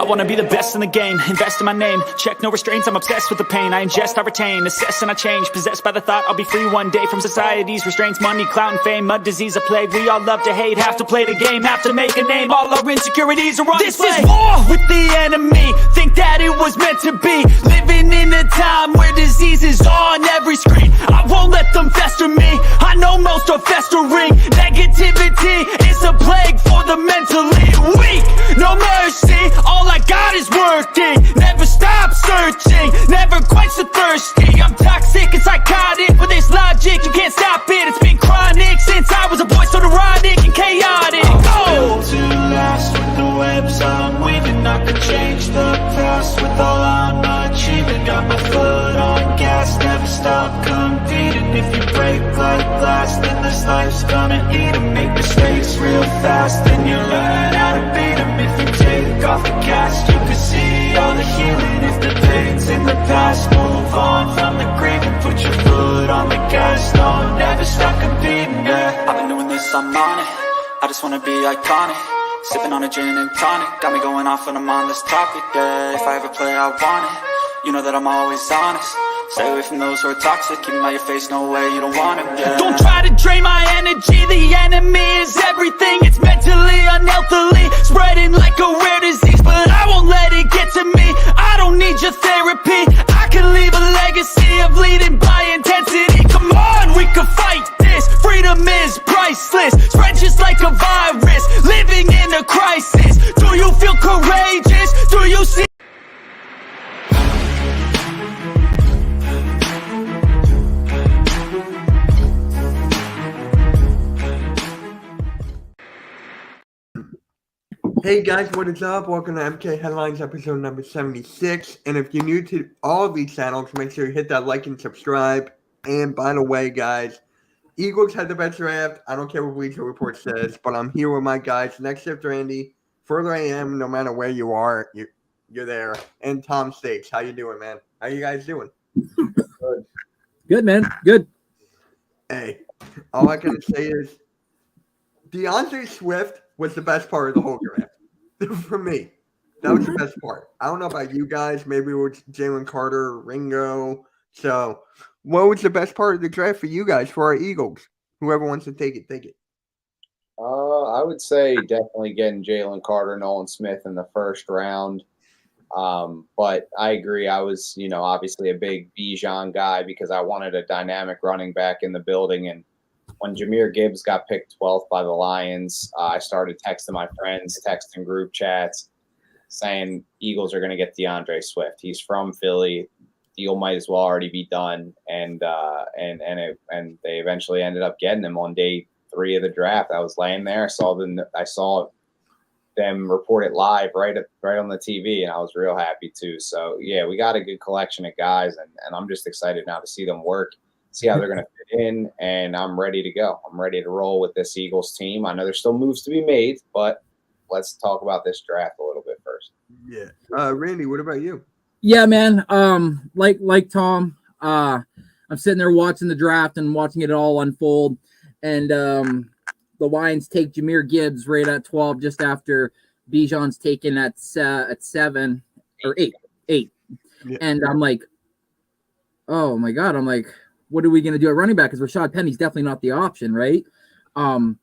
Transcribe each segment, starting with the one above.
I wanna be the best in the game, invest in my name, check no restraints, I'm obsessed with the pain. I ingest, I retain, assess and I change, possessed by the thought I'll be free one day from society's restraints. Money, clout and fame, mud, disease, a plague. We all love to hate, have to play the game, have to make a name. All our insecurities are on display. This is war with the enemy, think that it was meant to be. Living in a time where disease is on every screen. I won't let them fester me, I know most are festering. Negativity is a plague for the mentally weak. No mercy, all I got is working. Never stop searching, never quite so thirsty. I'm toxic and psychotic, with this logic you can't stop it. It's been chronic since I was a boy, so neurotic and chaotic. Built to last with the webs I'm weaving. I could change the past with all I'm achieving. Got my foot on gas, never stop competing. If you break like glass, then this life's gonna eat 'em. Make mistakes real fast, then you learn how to beat 'em. If you take off the cast, you can see all the healing. If the pain's in the past, move on from the grave and put your foot on the gas. No, never stop competing, yeah. I've been doing this, I'm on it, I just wanna be iconic. Sipping on a gin and tonic, got me going off when I'm on this topic, yeah. If I ever play, I want it, you know that I'm always honest. Stay away from those who are toxic, keep them out your face, no way, you don't want it, yeah. Don't try to drain my energy, the enemy is everything. It's mentally, unhealthily, spreading like a rare disease. But I won't let it get to me, I don't need your therapy. I can leave a legacy of leading by intensity. Come on, we can fight this, freedom is priceless. Spread just like a virus, living in a crisis. Do you feel courageous? Do you see? Hey guys, what is up? Welcome to MK Headlines episode number 76. And if you're new to all of these channels, make sure you hit that like and subscribe. And by the way, guys, Eagles had the best draft. I don't care what Bleacher Report says, but I'm here with my guys. Next Shift Randy, Further AM, no matter where you are, you're there. And Tom States. How you doing, man? How you guys doing? Good, man. Good. Hey, all I can say is DeAndre Swift was the best part of the whole draft. For me, that was the best part. I don't know about you guys. Maybe it was Jalen Carter, Ringo. So, what was the best part of the draft for you guys, for our Eagles? Whoever wants to take it, take it. I would say definitely getting Jalen Carter, Nolan Smith in the first round. But I agree. I was, obviously a big Bijan guy because I wanted a dynamic running back in the building. And when Jahmyr Gibbs got picked 12th by the Lions, I started texting my friends, texting group chats, saying Eagles are going to get DeAndre Swift. He's from Philly. Deal might as well already be done, and they eventually ended up getting him on day 3 of the draft. I was laying there, I saw them report it live right on the TV, and I was real happy too. So yeah, we got a good collection of guys, and I'm just excited now to see them work, see how they're going to fit in, and I'm ready to go. I'm ready to roll with this Eagles team. I know there's still moves to be made, but let's talk about this draft a little bit first. Yeah, Randy, what about you? Yeah, man. Like Tom, I'm sitting there watching the draft and watching it all unfold, and the Lions take Jahmyr Gibbs right at 12, just after Bijan's taken at 7 or 8. Yeah. And I'm like, oh my God. I'm like, what are we going to do at running back? Because Rashad Penny's definitely not the option, right? And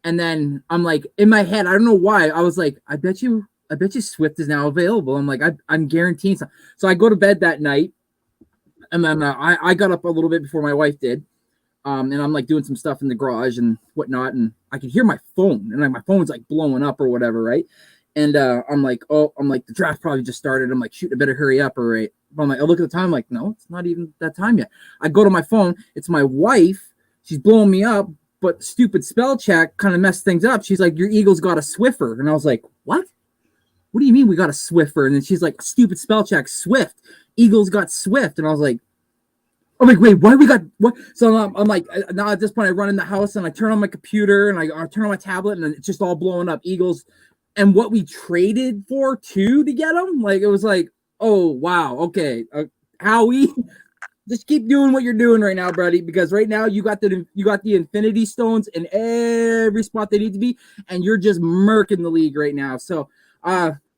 then I'm like, in my head, I don't know why, I was like, I bet you Swift is now available. I'm like, I'm guaranteeing something. So I go to bed that night, and then I got up a little bit before my wife did. And I'm like doing some stuff in the garage and whatnot, and I can hear my phone, and my phone's like blowing up or whatever, right? And I'm like, the draft probably just started. I'm like, shoot, I better hurry up, or right? But I'm like, I look at the time, I'm like, no, it's not even that time yet. I go to my phone, it's my wife. She's blowing me up, but stupid spell check kind of messed things up. She's like, your Eagles got a Swiffer, and I was like, what? What do you mean we got a Swiffer? And then she's like, stupid spell check, Swift. Eagles got Swift, and I was like, I'm like, wait, why we got what? So I'm like, now at this point, I run in the house and I turn on my computer and I turn on my tablet, and it's just all blowing up. Eagles, and what we traded for to get them, like it was like, oh wow, okay, Howie, just keep doing what you're doing right now, buddy, because right now you got the Infinity Stones in every spot they need to be, and you're just murking the league right now. So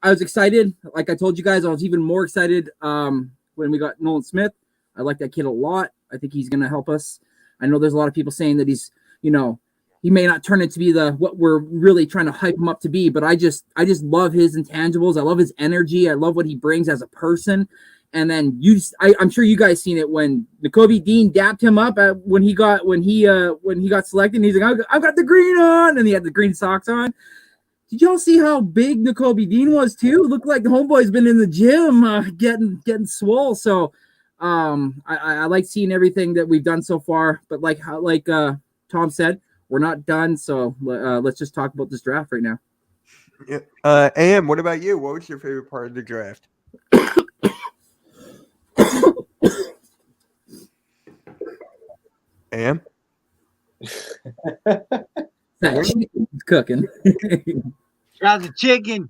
I was excited. Like I told you guys, I was even more excited when we got Nolan Smith. I like that kid a lot. I think he's going to help us. I know there's a lot of people saying that he's, he may not turn it to be what we're really trying to hype him up to be, but I just love his intangibles. I love his energy. I love what he brings as a person. And then I'm sure you guys seen it when Nakobe Dean dapped him up when he got selected. And he's like, I've got the green on, and he had the green socks on. Did y'all see how big Nakobe Dean was too? Looked like the homeboy's been in the gym getting swole. So I like seeing everything that we've done so far. But like Tom said, we're not done. So let's just talk about this draft right now. Yeah. Am, what about you? What was your favorite part of the draft? Am? He's cooking. Got the chicken.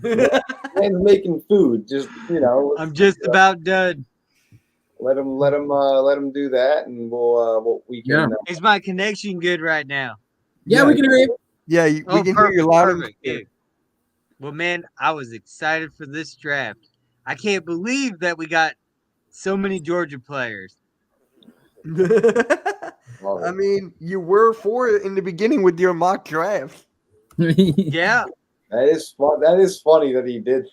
And making food, just I'm just about done. let him do that, and we can. Is my connection good right now? Yeah, we can hear you. Yeah, we can hear you loud and Perfect. clear. Dude. Well, man, I was excited for this draft. I can't believe that we got so many Georgia players. I mean, you were for it in the beginning with your mock draft. Yeah. That is fun. That is funny that he did.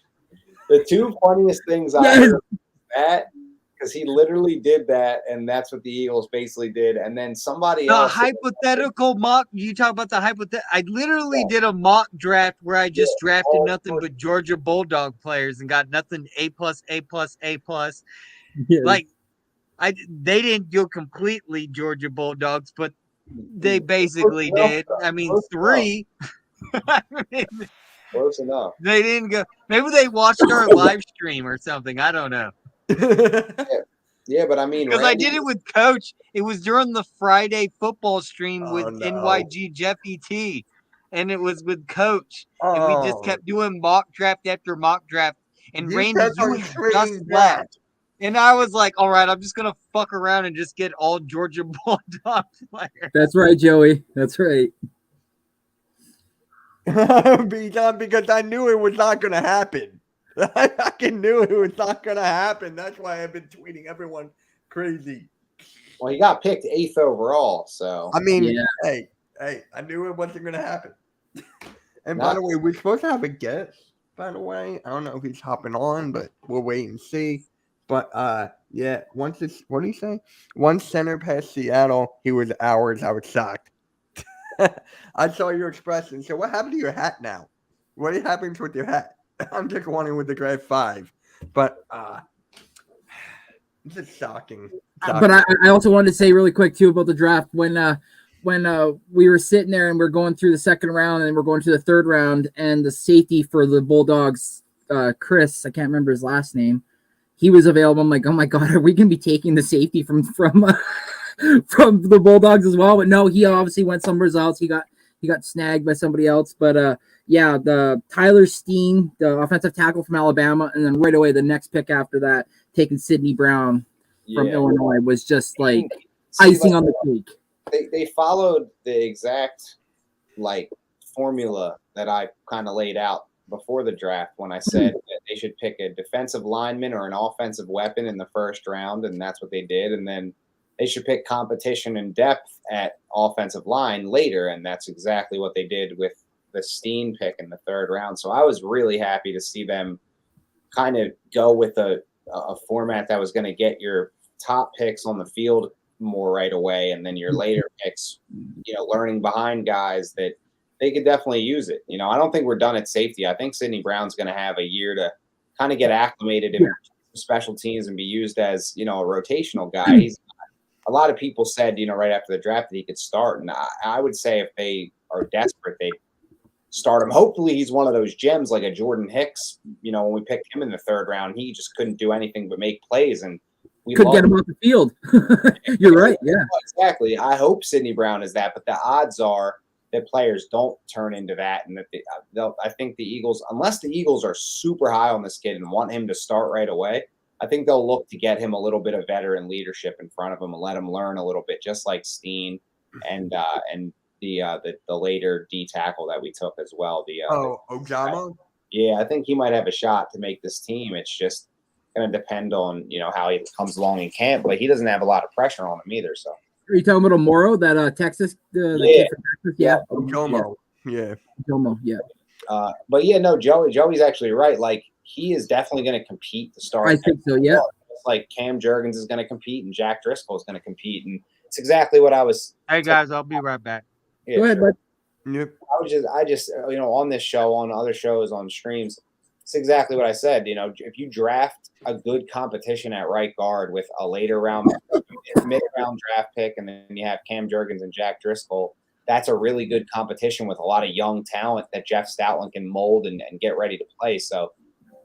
The two funniest things I Yes. heard was that, because he literally did that, and that's what the Eagles basically did. And then somebody The else. hypothetical mock. You talk about the hypothetical. I literally did a mock draft where I just drafted nothing but Georgia Bulldog players and got nothing A+, A+, A+. Yeah. Like, they didn't go completely Georgia Bulldogs, but they basically did. I mean, three. Close enough. They didn't go. Maybe they watched our live stream or something. I don't know. Yeah, but I mean, Because I did it with Coach. It was during the Friday football stream with no. NYG Jeff ET, and it was with Coach. And we just kept doing mock draft after mock draft. And Randy, you had just left. And I was like, all right, I'm just going to fuck around and just get all Georgia Bulldog players. That's right, Joey. That's right. Because I knew it was not going to happen. I fucking knew it was not going to happen. That's why I've been tweeting everyone crazy. Well, he got picked 8th overall, so. I mean, Yeah. hey, I knew it wasn't going to happen. And by the way, we're supposed to have a guest, by the way. I don't know if he's hopping on, but we'll wait and see. But, yeah, what did he say? Once center passed Seattle, he was ours. I was shocked. I saw your expression. So what happened to your hat now? What happens with your hat? I'm just wondering with the grade 5. But it's just shocking. But I also wanted to say really quick too about the draft when we were sitting there and we're going through the second round and we're going to the third round, and the safety for the Bulldogs, Chris, I can't remember his last name, he was available. I'm like, oh my God, are we gonna be taking the safety from the Bulldogs as well? But no, he obviously went somewhere else. He got snagged by somebody else. But yeah, the Tyler Steen, the offensive tackle from Alabama, and then right away the next pick after that, taking Sidney Brown from Illinois, was just like icing on the cake. They followed the exact formula that I kind of laid out before the draft when I said that they should pick a defensive lineman or an offensive weapon in the first round, and that's what they did. And then they should pick competition and depth at offensive line later, and that's exactly what they did with the Steen pick in the third round. So I was really happy to see them kind of go with a format that was going to get your top picks on the field more right away, and then your later picks, learning behind guys that they could definitely use it. I don't think we're done at safety. I think Sidney Brown's going to have a year to kind of get acclimated in special teams and be used as, a rotational guy. A lot of people said, right after the draft that he could start. And I would say if they are desperate, they start him. Hopefully he's one of those gems like a Jordan Hicks. When we picked him in the third round, he just couldn't do anything but make plays. And we could get him off the field. You're right. Yeah, exactly. I hope Sidney Brown is that, but the odds are that players don't turn into that. And that I think the Eagles, unless the Eagles are super high on this kid and want him to start right away, I think they'll look to get him a little bit of veteran leadership in front of him and let him learn a little bit, just like Steen and the later D tackle that we took as well. Ojama? yeah, I think he might have a shot to make this team. It's just going to depend on, how he comes along in camp, but he doesn't have a lot of pressure on him either. So. Are you talking about Moro, that Texas, the Yeah. kid from Texas? Yeah. Jomo. Yeah. Jomo, yeah. But yeah, no, Joey's actually right. Like, he is definitely going to compete to start. I think so, yeah. It's like Cam Jurgens is going to compete and Jack Driscoll is going to compete. And it's exactly what I was. Hey, guys, I'll be right back. Yeah, Go ahead, bud. Yep. I just, on this show, on other shows, on streams, it's exactly what I said. If you draft a good competition at right guard with a later round, mid-round draft pick, and then you have Cam Jurgens and Jack Driscoll, that's a really good competition with a lot of young talent that Jeff Stoutland can mold and get ready to play. So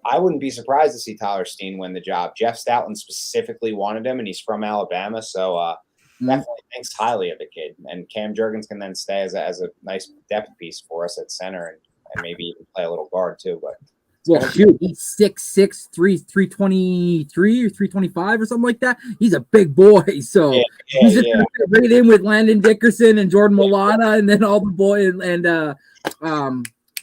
I wouldn't be surprised to see Tyler Steen win the job. Jeff Stoutland specifically wanted him, and he's from Alabama, so definitely thinks highly of the kid. And Cam Jurgens can then stay as a nice depth piece for us at center and maybe even play a little guard too. But well, shoot, he's 6'6", 323 or 325 or something like that. He's a big boy, so he's just gonna fit right in with Landon Dickerson and Jordan Mailata, and then all the boys and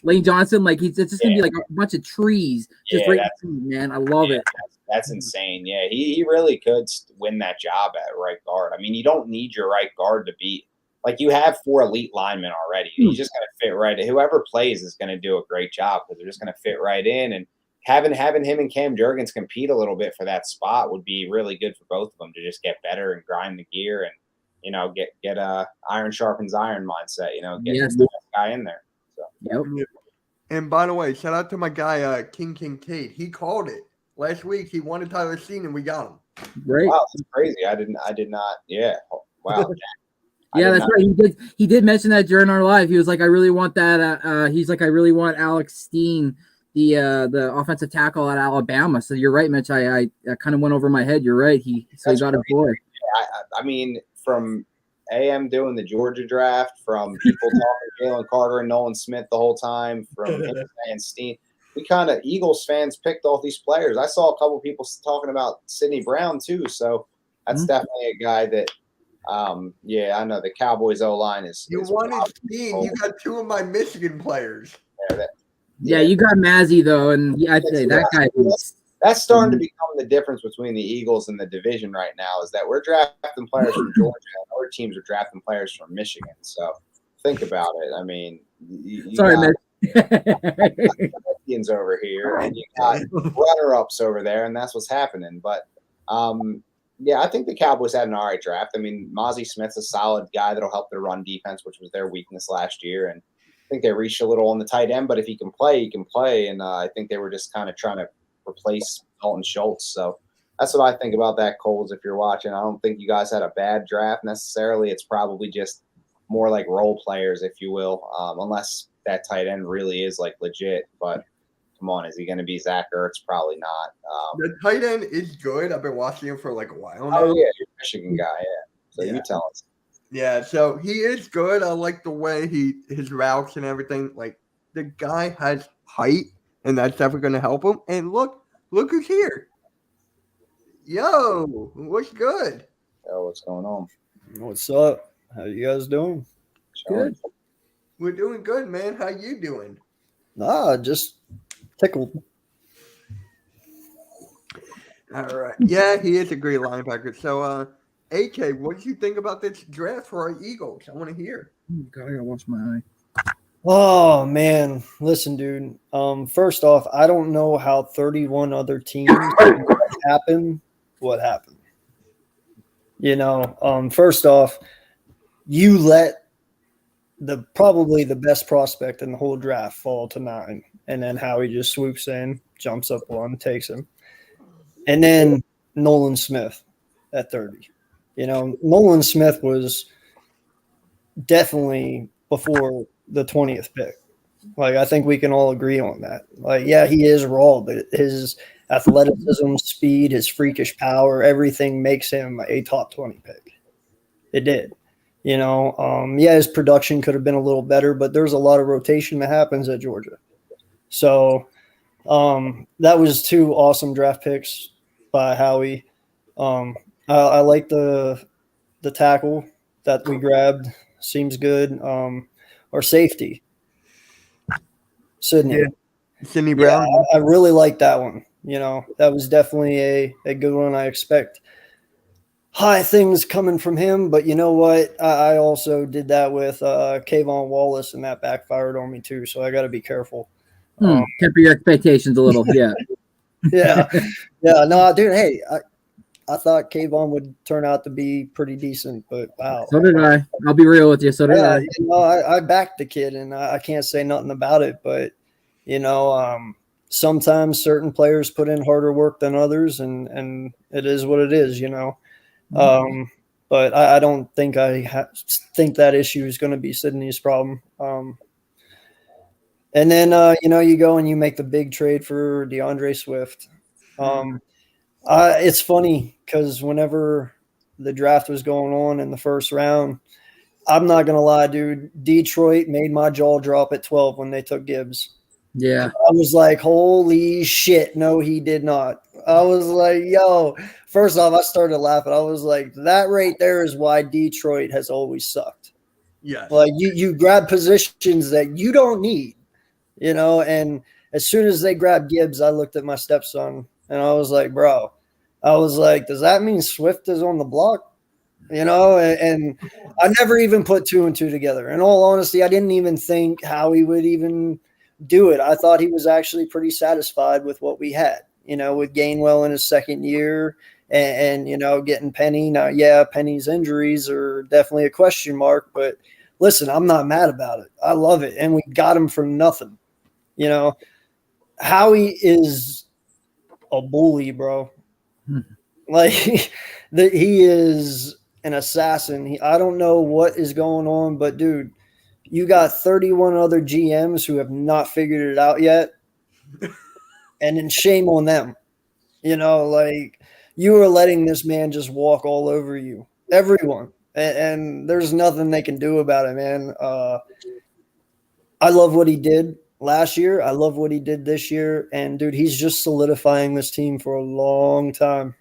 Lane Johnson. Like it's just gonna be like a bunch of trees, just right in, man. I love it. That's insane. Yeah, he really could win that job at right guard. I mean, you don't need your right guard to be like you have 4 elite linemen already. He's just going to fit right in. Whoever plays is going to do a great job because they're just going to fit right in. And having him and Cam Jurgens compete a little bit for that spot would be really good for both of them to just get better and grind the gear and get iron sharpens iron mindset. Get the guy in there. So. Yep. And by the way, shout out to my guy King Tate. He called it last week. He wanted Tyler Steen, and we got him. Right. Wow, that's crazy. I did not. Yeah. Wow. Yeah, that's right. He did mention that during our live. He was like, I really want that. He's like, I really want Alex Steen, the offensive tackle at Alabama. So you're right, Mitch. I kind of went over my head. You're right. He got a boy. I mean, from AM doing the Georgia draft, from people talking Jalen Carter and Nolan Smith the whole time, from him and Steen, we kind of Eagles fans picked all these players. I saw a couple people talking about Sidney Brown too. So that's definitely a guy that. I know the Cowboys O-line is. You wanted Steen. You got 2 of my Michigan players. Yeah, you got Mazzy though, and I'd say that guy is. That's starting to become the difference between the Eagles and the division right now. Is that we're drafting players from Georgia, and other teams are drafting players from Michigan. So think about it. I mean, sorry, man. Indians over here, and you got runner-ups over there, and that's what's happening. But yeah, I think the Cowboys had an all right draft. I mean, Mozzie Smith's a solid guy that'll help their run defense, which was their weakness last year. And I think they reached a little on the tight end, but if he can play, he can play. And I think they were just kind of trying to replace Dalton Schultz. So that's what I think about that, Coles, if you're watching. I don't think you guys had a bad draft necessarily. It's probably just more like role players, if you will, unless that tight end really is like legit. But come on, is he going to be Zach Ertz? Probably not. The tight end is good. I've been watching him for like a while now. Oh, yeah, you're a Michigan guy, yeah. So you tell us. Yeah, so he is good. I like the way his routes and everything. Like, the guy has height, and that's definitely going to help him. And look who's here. Yo, what's good? Yo, what's going on? What's up? How you guys doing? Good. We're doing good, man. How you doing? Just tickled. All right. Yeah, he is a great linebacker. So, AK, what did you think about this draft for our Eagles? I want to hear. God, I gotta wash my eye. Oh man, listen, dude. First off, I don't know how 31 other teams happened. What happened? First off, you let probably the best prospect in the whole draft fall to 9, and then Howie just swoops in, jumps up one, takes him, and then Nolan Smith at 30. Nolan Smith was definitely before the 20th pick. Like, I think we can all agree on that. Like, yeah, he is raw, but his athleticism, speed, his freakish power, everything makes him a top 20 pick. It did. His production could have been a little better, but there's a lot of rotation that happens at Georgia. So that was 2 awesome draft picks by Howie. I like the tackle that we grabbed. Seems good. Or safety. Sydney. Sidney Yeah, Brown. I really like that one. You know, that was definitely a good one. I expect high things coming from him, but you know what? I also did that with Kayvon Wallace, and that backfired on me too. So I got to be careful. Temper your expectations a little. Yeah. Yeah, yeah. No, dude. Hey, I thought Kayvon would turn out to be pretty decent, but wow. So did I. I'll be real with you. So did I. You know, I backed the kid, and I can't say nothing about it. But you know, sometimes certain players put in harder work than others, and it is what it is. You know. But I don't think think that issue is going to be Sydney's problem. And then you know, you go and you make the big trade for DeAndre Swift. It's funny because whenever the draft was going on in the first round, I'm not gonna lie, dude. Detroit made my jaw drop at 12 when they took Gibbs. Yeah. I was like, holy shit. No, he did not. I was like, yo, first off, I started laughing. I was like, that right there is why Detroit has always sucked. Yes. Like you grab positions that you don't need, you know, and as soon as they grabbed Gibbs, I looked at my stepson and I was like, bro, I was like, does that mean Swift is on the block? You know, and I never even put 2 and 2 together. In all honesty, I didn't even think how he would even do it. I thought he was actually pretty satisfied with what we had, you know, with Gainwell in his second year and you know, getting Penny. Now, yeah, Penny's injuries are definitely a question mark, but listen, I'm not mad about it. I love it. And we got him for nothing. You know, Howie is a bully, bro. Like he is an assassin. I don't know what is going on, but dude, you got 31 other GMs who have not figured it out yet. And then shame on them. You know, like you are letting this man just walk all over you. Everyone. And there's nothing they can do about it, man. I love what he did last year. I love what he did this year. And, dude, he's just solidifying this team for a long time.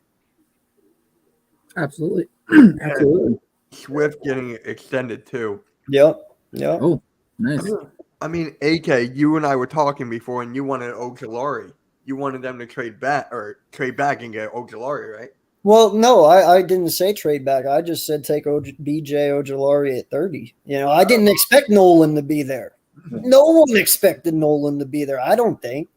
Absolutely. Absolutely. Swift getting extended too. Yep. Oh, nice. I mean, AK, you and I were talking before, and you wanted Ojulari. You wanted them to trade back and get Ojulari, right? Well, no, I didn't say trade back. I just said take BJ Ojulari at 30. You know, I didn't expect Nolan to be there. No one expected Nolan to be there. I don't think.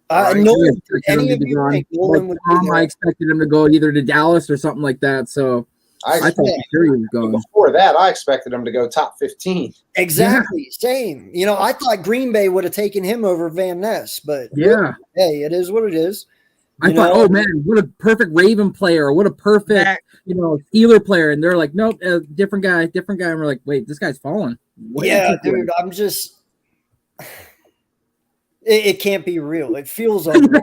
Nolan, any of you think Nolan would be there? I expected him to go either to Dallas or something like that. So I thought sure he was going. Before that, I expected him to go top 15. Exactly, same. You know, I thought Green Bay would have taken him over Van Ness, but yeah, hey, it is what it is. I thought, oh man, what a perfect Raven player, what a perfect, you know, Steeler player, and they're like, nope, different guy, and we're like, wait, this guy's falling. Yeah, dude, I'm just, it can't be real. It feels unreal,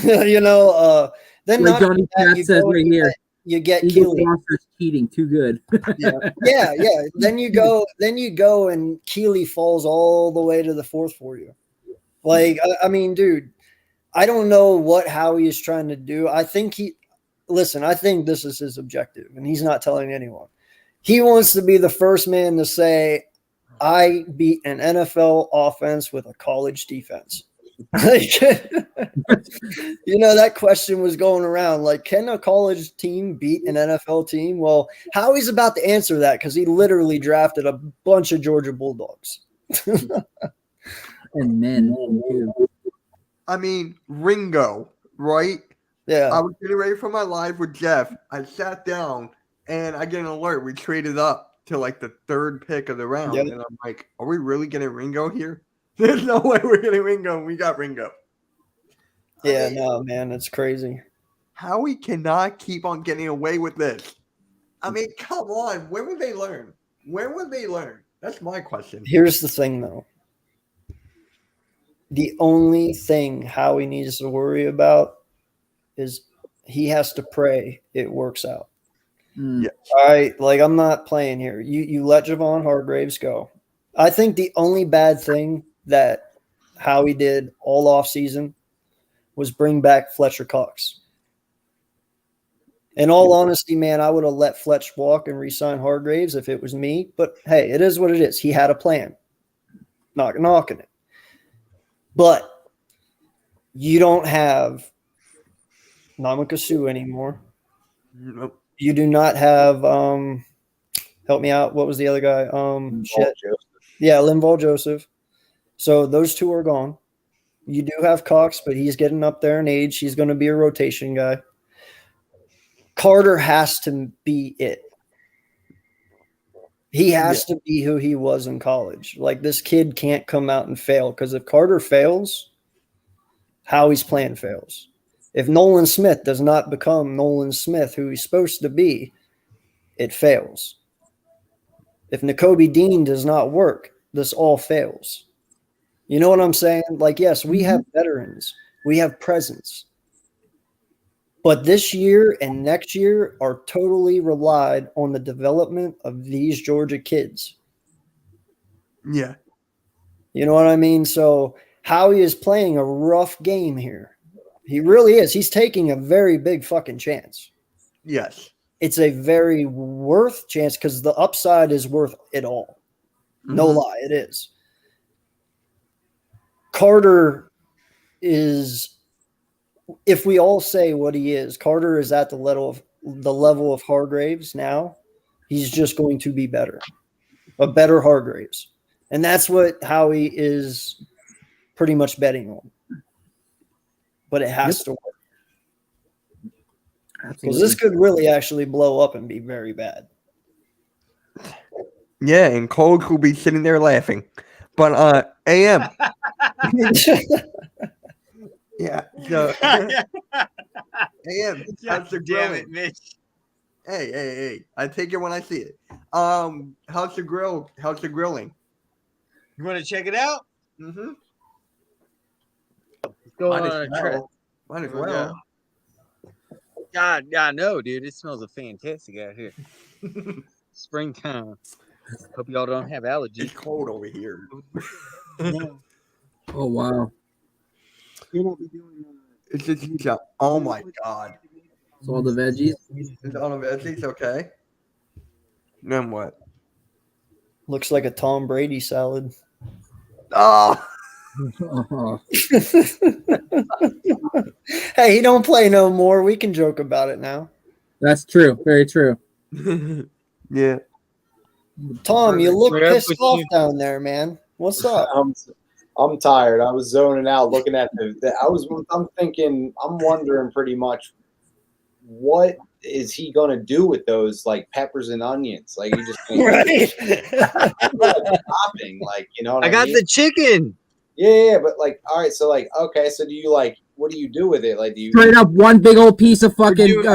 you know. Then like Johnny Cat says right here, you get Keely. Cheating, too good. yeah. Then you go, and Keely falls all the way to the fourth for you. Like, I mean, dude. I don't know what Howie is trying to do. I think I think this is his objective, and he's not telling anyone. He wants to be the first man to say, I beat an NFL offense with a college defense. Like, you know, that question was going around. Like, can a college team beat an NFL team? Well, Howie's about to answer that because he literally drafted a bunch of Georgia Bulldogs. And men, too. I mean, Ringo, right? Yeah. I was getting ready for my live with Jeff. I sat down and I get an alert. We traded up to like the 3rd pick of the round. Yep. And I'm like, are we really getting Ringo here? There's no way we're getting Ringo. And we got Ringo. Yeah, no, man, it's crazy. Howie cannot keep on getting away with this. I mean, come on. When would they learn? When would they learn? That's my question. Here's the thing, though. The only thing Howie needs to worry about is he has to pray it works out. Yeah. All right, like I'm not playing here. You let Javon Hargraves go. I think the only bad thing that Howie did all offseason was bring back Fletcher Cox. In all honesty, man, I would have let Fletch walk and re-sign Hargraves if it was me. But hey, it is what it is. He had a plan. Not knocking it. But You don't have Namaka Suh anymore. Nope. You do not have help me out. What was the other guy? Shit. Yeah, Linval Joseph. So those two are gone. You do have Cox, but he's getting up there in age. He's going to be a rotation guy. Carter has to be it. He has to be who he was in college. Like, this kid can't come out and fail, because if Carter fails, Howie's plan fails. If Nolan Smith does not become Nolan Smith, who he's supposed to be, it fails. If Nakobe Dean does not work, this all fails. You know what I'm saying? Like, yes, we have veterans. We have presence. But this year and next year are totally relied on the development of these Georgia kids. Yeah. You know what I mean? So Howie is playing a rough game here. He really is. He's taking a very big fucking chance. Yes. It's a very worth chance, because the upside is worth it all. No lie, it is. Carter is, if we all say what he is, Carter is at the level of Hargraves now. He's just going to be better. A better Hargraves. And that's what Howie is pretty much betting on. But it has to work. Because this could really actually blow up and be very bad. Yeah, and Coles will be sitting there laughing. But AM. Yeah. So AM, how's the Damn it, grilling? Mitch. Hey. I take it when I see it. How's the grill? How's the grilling? You want to check it out? Mm-hmm. Go Might on as a trip. well. Might as well. God, I know, dude. It smells fantastic out here. Springtime. Hope y'all don't have allergies. It's cold over here. Oh wow. You won't be doing It's just, oh my God. So all the veggies. Is all of it okay? Then what? Looks like a Tom Brady salad. Oh, Oh, Hey, he don't play no more. We can joke about it now. that's true. Very true. yeah. Tom, you look Whatever pissed with off you. down there, man. What's up? I'm tired. I was zoning out, looking at I'm wondering pretty much, what is he gonna do with those, like, peppers and onions? Like, he just Right. chopping, like, you know what I got mean? the chicken. Yeah, but like, all right, so like, okay, so do you, like, what do you do with it? Like, do you Straight up one big old piece of fucking doing-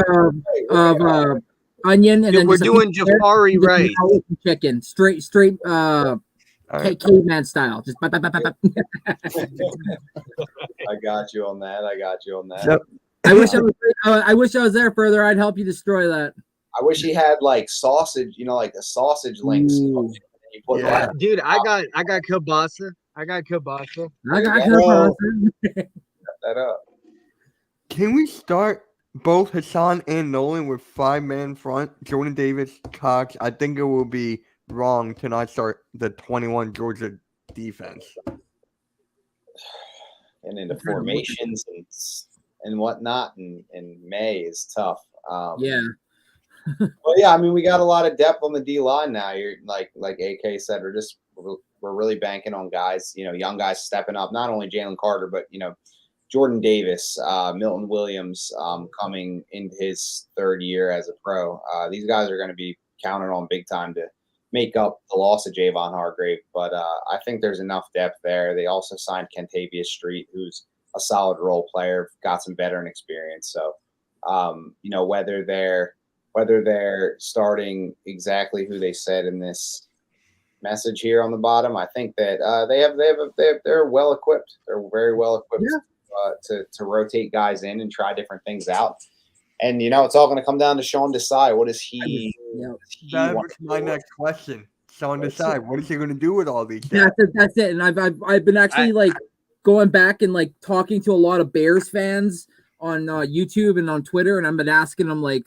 onion, and Dude, then we're just a doing piece of carrot, Jafari and just rice. now some chicken, straight All right. caveman style. Just bop, bop, bop, bop, bop. I got you on that. Yep. I wish I was there further. I'd help you destroy that. I wish he had, like, sausage, you know, like the sausage links. Ooh. You put Yeah. that Dude, I got kielbasa. I got kielbasa. I got Well, up. Can we start both Hassan and Nolan with 5-man front? Jordan Davis, Cox. I think it will be wrong to not start the 21 Georgia defense. And into formations and whatnot, and May is tough. Yeah. Well, yeah, I mean, we got a lot of depth on the D line now. You're like AK said, we're really banking on guys, you know, young guys stepping up. Not only Jalen Carter, but, you know, Jordan Davis, Milton Williams, coming into his third year as a pro. These guys are going to be counted on big time to make up the loss of Javon Hargrave. But I think there's enough depth there. They also signed Kentavious Street, who's a solid role player, got some veteran experience. So, you know, whether they're starting exactly who they said in this message here on the bottom, I think that they're well equipped. They're very well equipped to rotate guys in and try different things out. And, you know, it's all going to come down to Sean Desai. What does he? That was my next question. Sean Desai, what is he going to do with all these guys? That's it. And I've been actually like going back and like talking to a lot of Bears fans on YouTube and on Twitter, and I've been asking them like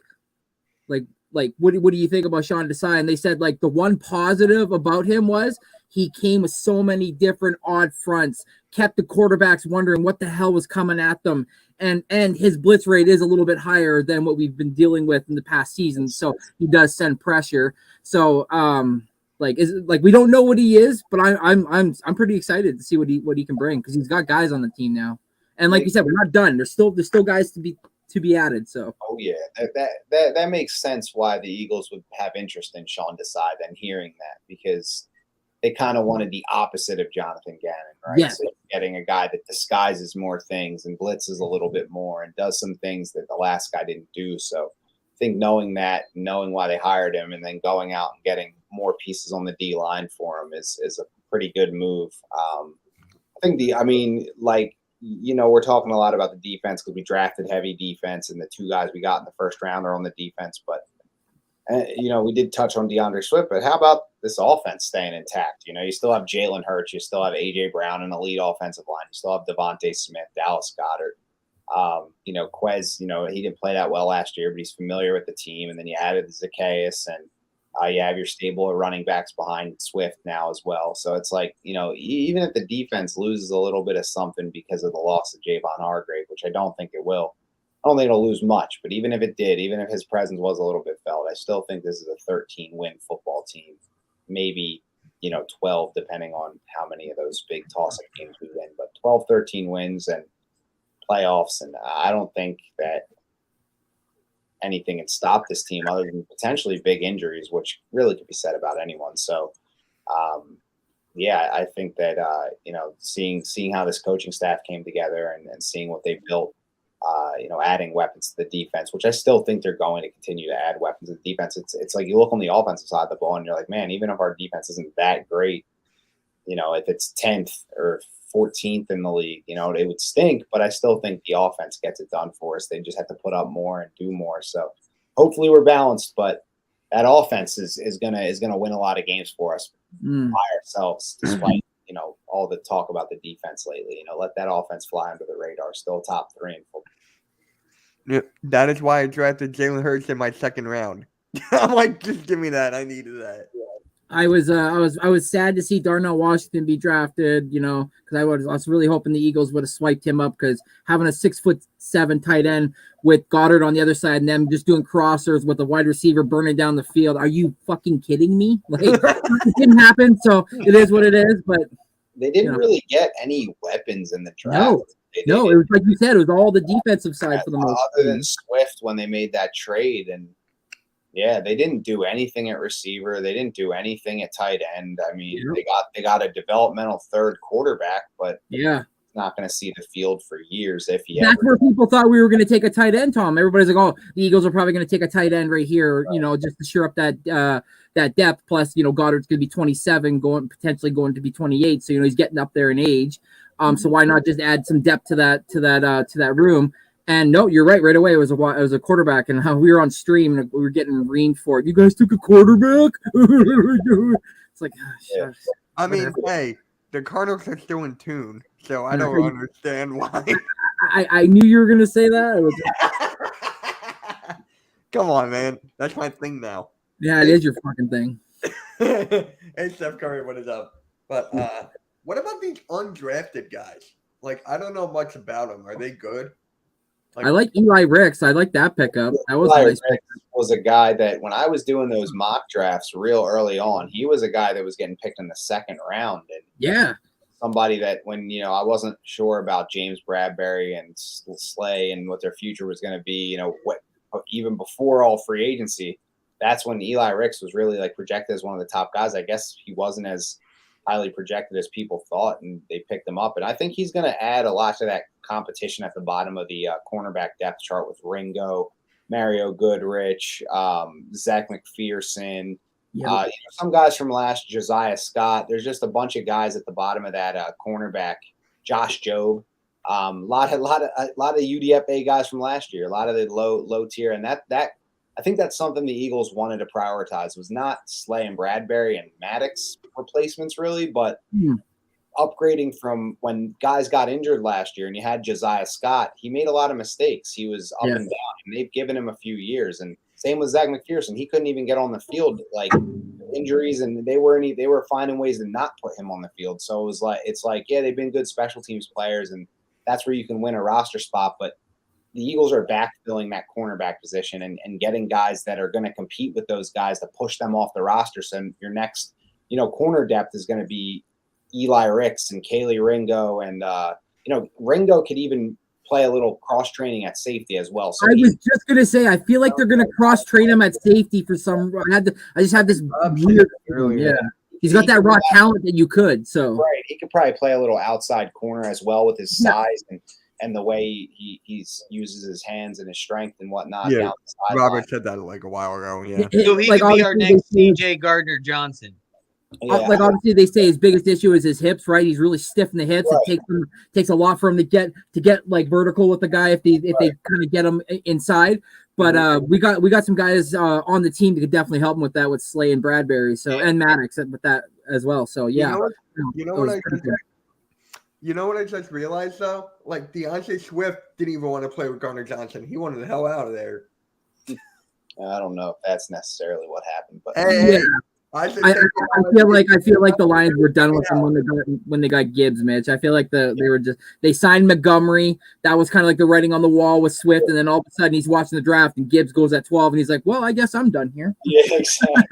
like, what do you think about Sean Desai? And they said, like, the one positive about him was he came with so many different odd fronts, kept the quarterbacks wondering what the hell was coming at them. And his blitz rate is a little bit higher than what we've been dealing with in the past season. So he does send pressure. So, we don't know what he is, but I'm pretty excited to see what he can bring, because he's got guys on the team now. And like you said, we're not done. There's still guys to be added. So that makes sense why the Eagles would have interest in Sean Desai than hearing that, because they kind of wanted the opposite of Jonathan Gannon, right? Yes. So getting a guy that disguises more things and blitzes a little bit more and does some things that the last guy didn't do. So I think knowing why they hired him, and then going out and getting more pieces on the D line for him is a pretty good move. We're talking a lot about the defense because we drafted heavy defense, and the two guys we got in the first round are on the defense. But, we did touch on DeAndre Swift, but how about this offense staying intact? You still have Jalen Hurts, you still have A.J. Brown, an elite offensive line. You still have Devontae Smith, Dallas Goedert. Quez, he didn't play that well last year, but he's familiar with the team. And then you added Zacchaeus, and you have your stable of running backs behind Swift now as well. So it's like, even if the defense loses a little bit of something because of the loss of Javon Hargrave, which I don't think it will, I don't think it'll lose much. But even if it did, even if his presence was a little bit felt, I still think this is a 13-win football team. Maybe, 12, depending on how many of those big toss-up games we win. But 12, 13 wins and playoffs. And I don't think that anything can stop this team other than potentially big injuries, which really could be said about anyone. So, I think that, seeing how this coaching staff came together and seeing what they built, adding weapons to the defense, which I still think they're going to continue to add weapons to the defense. It's like you look on the offensive side of the ball and you're like, man, even if our defense isn't that great, if it's 10th or 14th in the league, it would stink, but I still think the offense gets it done for us. They just have to put up more and do more. So hopefully we're balanced, but that offense is gonna win a lot of games for us by ourselves, despite all the talk about the defense lately. Let that offense fly under the radar. Still top 3 in football. Yeah, that is why I drafted Jalen Hurts in my second round. I'm like, just give me that. I needed that. I was sad to see Darnell Washington be drafted, because I was really hoping the Eagles would have swiped him up, because having a 6'7" tight end with Goddard on the other side and them just doing crossers with a wide receiver burning down the field. Are you fucking kidding me? Like, it didn't happen, so it is what it is. But they didn't really get any weapons in the draft. No, it was like you said, it was all the defensive side for the most. Other than Swift when they made that trade, and they didn't do anything at receiver. They didn't do anything at tight end. I mean, they got a developmental third quarterback, but not going to see the field for years if he. That's where people thought we were going to take a tight end, Tom. Everybody's like, "Oh, the Eagles are probably going to take a tight end right here," just to shore up that depth. Plus, Goddard's going to be 27, potentially going to be 28, so he's getting up there in age. So why not just add some depth to that room? And no, you're right. Right away, it was a quarterback, and how we were on stream and we were getting reamed for it. You guys took a quarterback. It's like, I mean, hey, the Cardinals are still in tune, so I don't understand why. I knew you were gonna say that. Come on, man, that's my thing now. Yeah, it is your fucking thing. Hey, Steph Curry, what is up? But what about these undrafted guys? Like, I don't know much about them. Are they good? I like Eli Ricks. I like that pickup. That was Eli nice. Ricks was a guy that when I was doing those mock drafts real early on, he was a guy that was getting picked in the second round. And somebody that when, I wasn't sure about James Bradbury and Slay and what their future was going to be, even before all free agency, that's when Eli Ricks was really like projected as one of the top guys. I guess he wasn't as highly projected as people thought, and they picked him up. And I think he's going to add a lot to that competition at the bottom of the cornerback depth chart with Ringo, Mario Goodrich, Zach McPherson, some guys from last, Josiah Scott. There's just a bunch of guys at the bottom of that cornerback. Josh Jobe, a lot of UDFA guys from last year, a lot of the low tier, and that I think that's something the Eagles wanted to prioritize, was not Slay and Bradbury and Maddox replacements really, but upgrading from when guys got injured last year and you had Josiah Scott. He made a lot of mistakes. He was up and down, and they've given him a few years. And Same with Zach McPherson. He couldn't even get on the field, like injuries, and they were finding ways to not put him on the field. So it's like, yeah, they've been good special teams players, and that's where you can win a roster spot. But the Eagles are backfilling that cornerback position and getting guys that are going to compete with those guys to push them off the roster. So your next, corner depth is going to be Eli Ricks and Kaylee Ringo, and Ringo could even play a little cross training at safety as well. So I was just gonna say, I feel like they're gonna cross train him at safety for some. I just had this weird feeling. Yeah, he's got that raw talent that you could. So right, he could probably play a little outside corner as well with his size and the way he uses his hands and his strength and whatnot. Yeah, Robert said that like a while ago. Yeah, so he could be our next CJ Gardner Johnson. Yeah. Like obviously they say his biggest issue is his hips, right? He's really stiff in the hips. Right. It takes a lot for him to get like vertical with the guy if they kind of get him inside. But we got some guys on the team that could definitely help him with that with Slay and Bradbury, and Maddox with that as well. So yeah, you know what I just realized though? Like DeAndre Swift didn't even want to play with Gardner Johnson. He wanted the hell out of there. I don't know if that's necessarily what happened, but I feel like the Lions were done with him when they got Gibbs, Mitch. I feel like they signed Montgomery. That was kind of like the writing on the wall with Swift, and then all of a sudden he's watching the draft and Gibbs goes at 12, and he's like, "Well, I guess I'm done here." Yeah, exactly.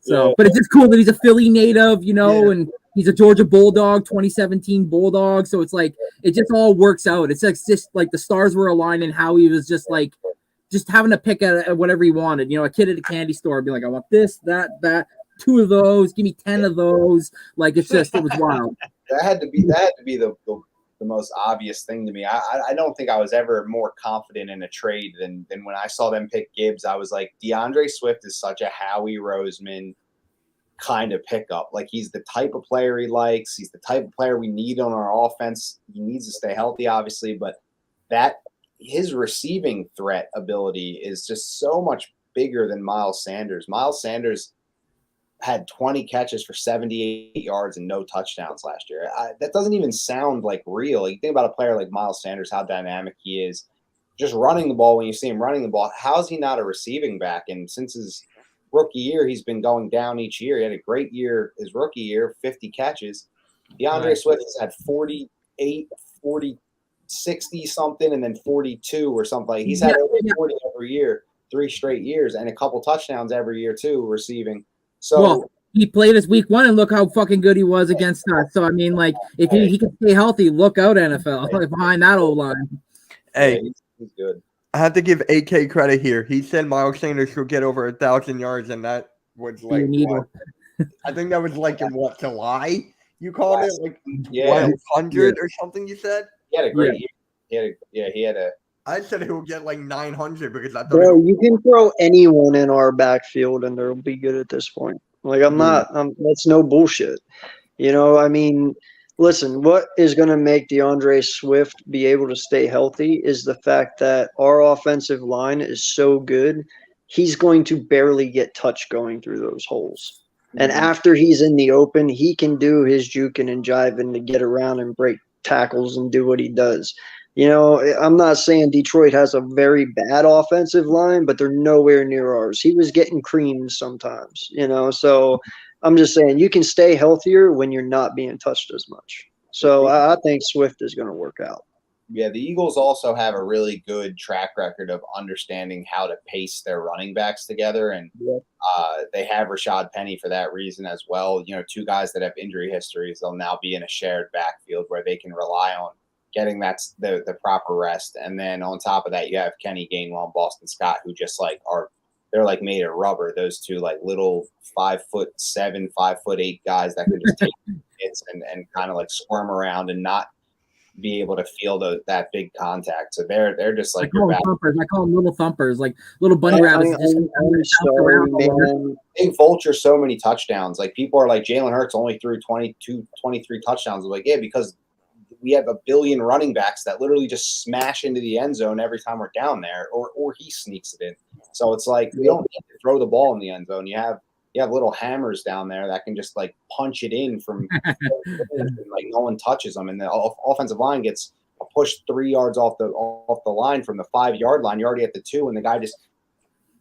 So, but it's just cool that he's a Philly native, and he's a Georgia Bulldog, 2017 Bulldog. So it's like it just all works out. It's like just like the stars were aligned, and how he was just like. Just having to pick at whatever he wanted. A kid at a candy store being like, I want this, that, 2 of those, give me 10 of those. Like it was wild. That had to be the most obvious thing to me. I don't think I was ever more confident in a trade than when I saw them pick Gibbs. I was like, DeAndre Swift is such a Howie Roseman kind of pickup. Like he's the type of player he likes. He's the type of player we need on our offense. He needs to stay healthy, obviously, but his receiving threat ability is just so much bigger than Miles Sanders. Miles Sanders had 20 catches for 78 yards and no touchdowns last year. That doesn't even sound like real. You think about a player like Miles Sanders, how dynamic he is. Just running the ball, when you see him running the ball, how is he not a receiving back? And since his rookie year, he's been going down each year. He had a great year his rookie year, 50 catches. DeAndre Swift has had 48, 40, 60 something, and then 42 or something. He's had over 40 every year, 3 straight years, and a couple touchdowns every year too, receiving. So he played his week 1, and look how fucking good he was against us. So I mean, like if he can stay healthy, look out NFL behind that old line. Hey, he's good. I have to give AK credit here. He said Miles Sanders will get over 1,000 yards, and that was like I think that was like in July? You called it like 100 or something. You said. He had a great year. He had a. I said he would get like 900 because I thought. Bro, you can throw anyone in our backfield and they'll be good at this point. Like that's no bullshit. I mean, listen, what is going to make DeAndre Swift be able to stay healthy is the fact that our offensive line is so good. He's going to barely get touch going through those holes. And after he's in the open, he can do his juking and jiving to get around and break tackles and do what he does. I'm not saying Detroit has a very bad offensive line, but they're nowhere near ours. He was getting creamed sometimes, so I'm just saying you can stay healthier when you're not being touched as much. So I think Swift is going to work out. Yeah, the Eagles also have a really good track record of understanding how to pace their running backs together, and they have Rashad Penny for that reason as well. 2 guys that have injury histories, they'll now be in a shared backfield where they can rely on getting the proper rest. And then on top of that, you have Kenny Gainwell and Boston Scott, who just they're like made of rubber. Those 2 like little 5'7", 5'8" guys that can just take hits and kind of like squirm around and not be able to feel that big contact. So they're just like I call them little thumpers, like little bunny rabbits. They vulture so many touchdowns. Like people are like, Jalen Hurts only threw 22, 23 touchdowns. I'm like, yeah, because we have a billion running backs that literally just smash into the end zone every time we're down there, or he sneaks it in. So it's like we don't need to throw the ball in the end zone. You have little hammers down there that can just like punch it in from like no one touches them, and the offensive line gets a push 3 yards off the line from the 5-yard line. You're already at the 2, and the guy just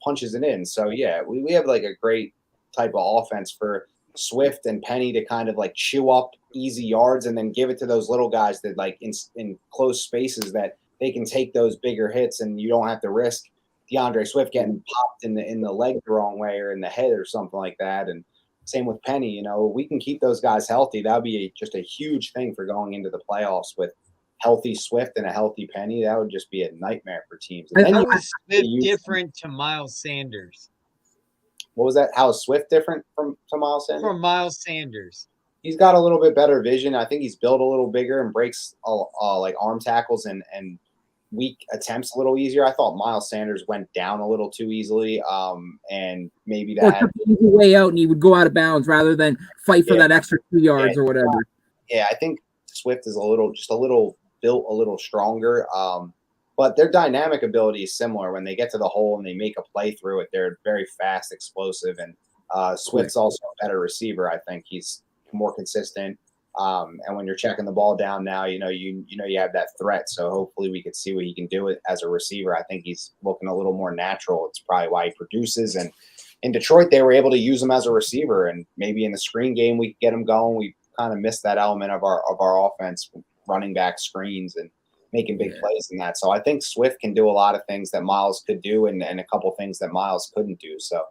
punches it in. So yeah, we have like a great type of offense for Swift and Penny to kind of like chew up easy yards and then give it to those little guys that like in close spaces that they can take those bigger hits, and you don't have to risk DeAndre Swift getting popped in the leg the wrong way or in the head or something like that. And same with Penny. You know, we can keep those guys healthy. That would be just a huge thing for going into the playoffs with healthy Swift and a healthy Penny. That would just be a nightmare for teams. And then How is Swift different to Miles Sanders? What was that? How is Swift different from Miles Sanders? From Miles Sanders. He's got a little bit better vision. I think he's built a little bigger and breaks like arm tackles and weak attempts a little easier. I thought Miles Sanders went down a little too easily, and maybe that took the easy way out, and he would go out of bounds rather than fight for that extra 2 yards or whatever. Yeah, I think Swift is just a little built a little stronger. But their dynamic ability is similar. When they get to the hole and they make a play through it, they're very fast, explosive, and Swift's also a better receiver. I think he's more consistent. And when you're checking the ball down now, you have that threat. So hopefully we could see what he can do as a receiver. I think he's looking a little more natural. It's probably why he produces. And in Detroit, they were able to use him as a receiver. And maybe in the screen game, we could get him going. We kind of missed that element of our offense, running back screens and making big plays in that. So I think Swift can do a lot of things that Miles could do and a couple things that Miles couldn't do. So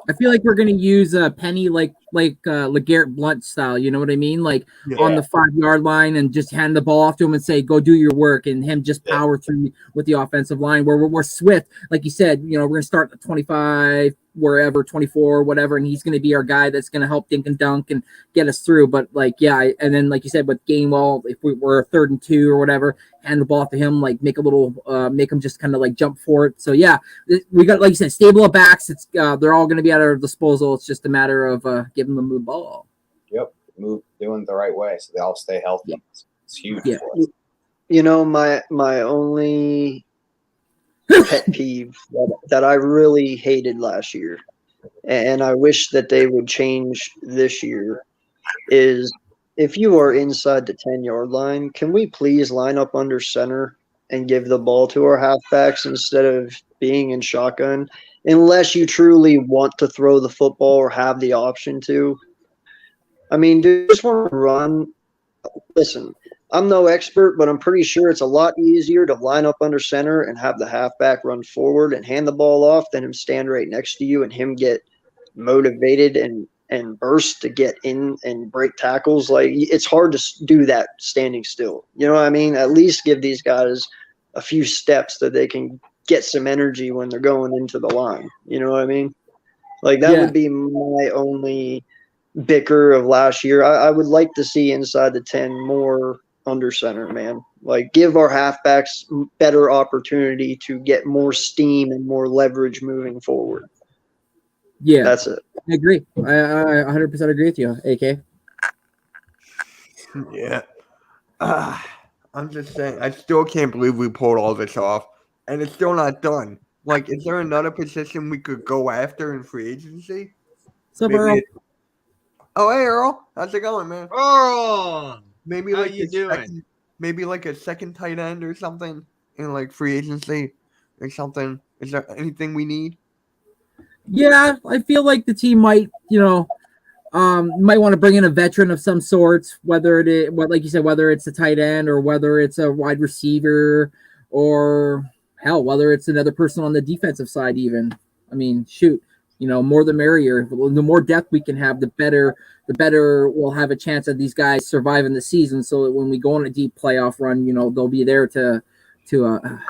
I feel like we're going to use Penny like LeGarrette Blount style. You know what I mean? Like on the 5-yard line and just hand the ball off to him and say, go do your work, and him just power through with the offensive line. Where we're Swift, like you said, we're going to start at 25, wherever, 24, whatever, and he's going to be our guy that's going to help dink and dunk and get us through. But and then like you said, with Gainwell, if we were 3rd and 2 or whatever, hand the ball off to him, like make him just kind of like jump for it. So yeah, we got, like you said, stable of backs. It's they're all going to be at our disposal. It's just a matter of giving them the ball. Yep, doing it the right way so they all stay healthy. Yeah. It's huge. Yeah. For us. My only pet peeve that I really hated last year, and I wish that they would change this year, is if you are inside the 10-yard line, can we please line up under center and give the ball to our halfbacks instead of being in shotgun, unless you truly want to throw the football or have the option to. I mean, do you just want to run? Listen, I'm no expert, but I'm pretty sure it's a lot easier to line up under center and have the halfback run forward and hand the ball off than him stand right next to you and him get motivated and burst to get in and break tackles. Like, it's hard to do that standing still. You know what I mean? At least give these guys a few steps that they can get some energy when they're going into the line. You know what I mean? Like, that would be my only bicker of last year. I would like to see inside the 10 more under center, man. Like, give our halfbacks better opportunity to get more steam and more leverage moving forward. Yeah, that's it. I agree. I 100% agree with you, AK. Yeah. I'm just saying, I still can't believe we pulled all this off, and it's still not done. Like, is there another position we could go after in free agency? What's up, Earl? Oh, hey, Earl. How's it going, man? Earl! Maybe How like you doing? Maybe like a second tight end or something in like free agency or something. Is there anything we need? Yeah, I feel like the team might, might want to bring in a veteran of some sorts, whether like you said, whether it's a tight end or whether it's a wide receiver or hell, whether it's another person on the defensive side even. I mean, shoot, more the merrier. The more depth we can have, the better we'll have a chance of these guys surviving the season, so that when we go on a deep playoff run, they'll be there to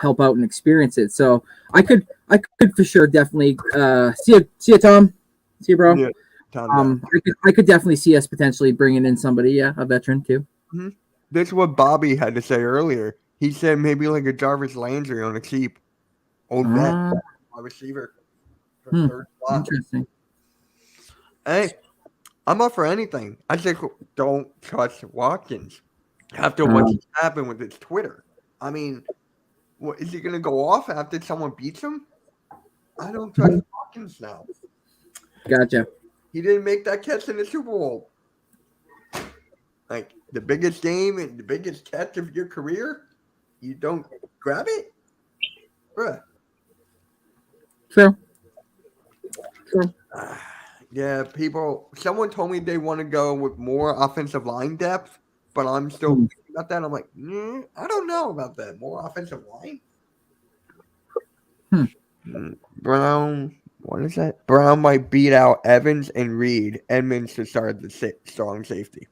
help out and experience it. So I could for sure definitely see you, Tom. See you, bro. Yeah, Tom, I could definitely see us potentially bringing in somebody, a veteran too. Mm-hmm. That's what Bobby had to say earlier. He said maybe like a Jarvis Landry on a cheap old vet, wide receiver. Interesting. Hey, I'm up for anything. I think don't trust Watkins after what's happened with his Twitter. I mean, what, is he going to go off after someone beats him? I don't trust Watkins now. Gotcha. He didn't make that catch in the Super Bowl. Like, the biggest game and the biggest catch of your career? you don't grab it, bruh. True. Yeah, someone told me they want to go with more offensive line depth, but I'm still thinking about that. I'm like, I don't know about that. More offensive line? Brown, what is that? Brown might beat out Evans and Reed. Edmonds to start the strong safety.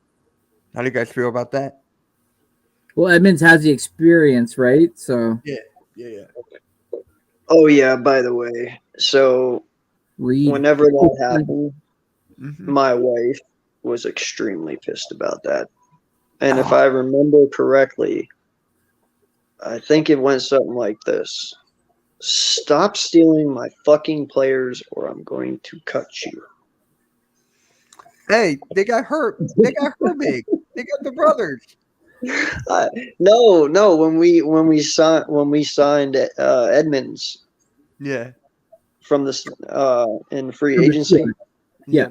How do you guys feel about that? Well, Edmonds has the experience, right? So Yeah. Oh yeah. By the way, so Reed. whenever that happened, Mm-hmm. my wife was extremely pissed about that. And if I remember correctly, I think it went something like this. Stop stealing my fucking players or I'm going to cut you. Hey, they got hurt. They got hurt big. They got the brothers. No. When we signed Edmonds Yeah. from this in free agency, Yeah.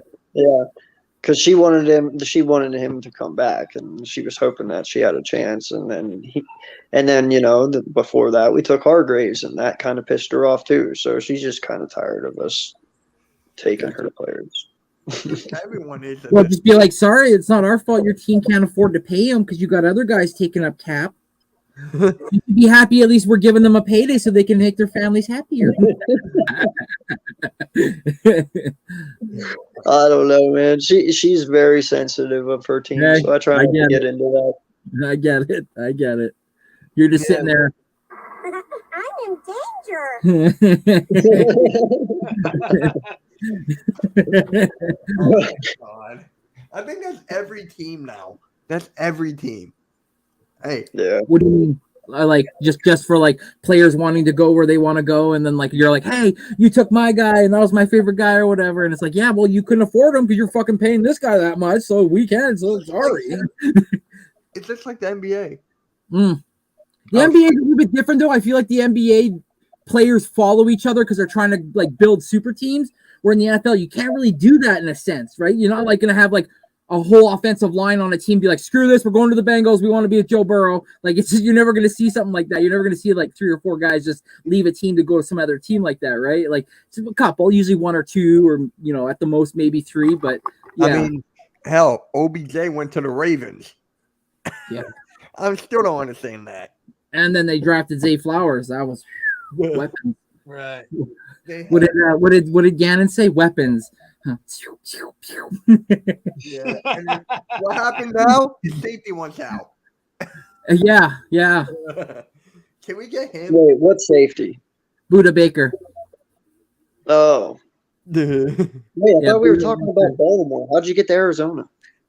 because she wanted him to come back, and she was hoping that she had a chance. And then before that, we took Hargraves, and that kind of pissed her off too. So she's just kind of tired of us taking her players. Everyone is. Well, just be like, sorry, it's not our fault. Your team can't afford to pay him because you got other guys taking up cap. You should be happy at least we're giving them a payday so they can make their families happier. I don't know, man. She's very sensitive of her team, Yeah, so I try not to get into that. I get it. You're just sitting there. I'm in danger. Oh, God. I think that's every team now. That's every team. Hey. Yeah. What do you mean? Like just for like players wanting to go where they want to go, and then like you're like, hey, you took my guy, and that was my favorite guy or whatever, and it's like, yeah, well, you couldn't afford him because you're fucking paying this guy that much, so we can. So sorry. It's just like the NBA. The NBA is a little bit different though. I feel like the NBA players follow each other because they're trying to like build super teams. Where in the NFL, you can't really do that in a sense, right? You're not like going to have like a whole offensive line on a team be like, screw this, we're going to the Bengals, we want to be with Joe Burrow. Like, it's just, you're never going to see something like that. You're never going to see like 3 or 4 guys just leave a team to go to some other team like that, right? Like, it's a couple, usually 1 or 2, or at the most maybe 3. But yeah, I mean, hell, OBJ went to the Ravens. Yeah, I still don't understand that. and then they drafted Zay Flowers. That was weapons. Right. What did Gannon say? Weapons. Huh. Yeah. And then what happened now? His safety wants out. Yeah. Can we get him? Wait, what safety? Buda Baker. Oh. Wait, I thought we were Buda talking Baker. about Baltimore. How'd you get to Arizona?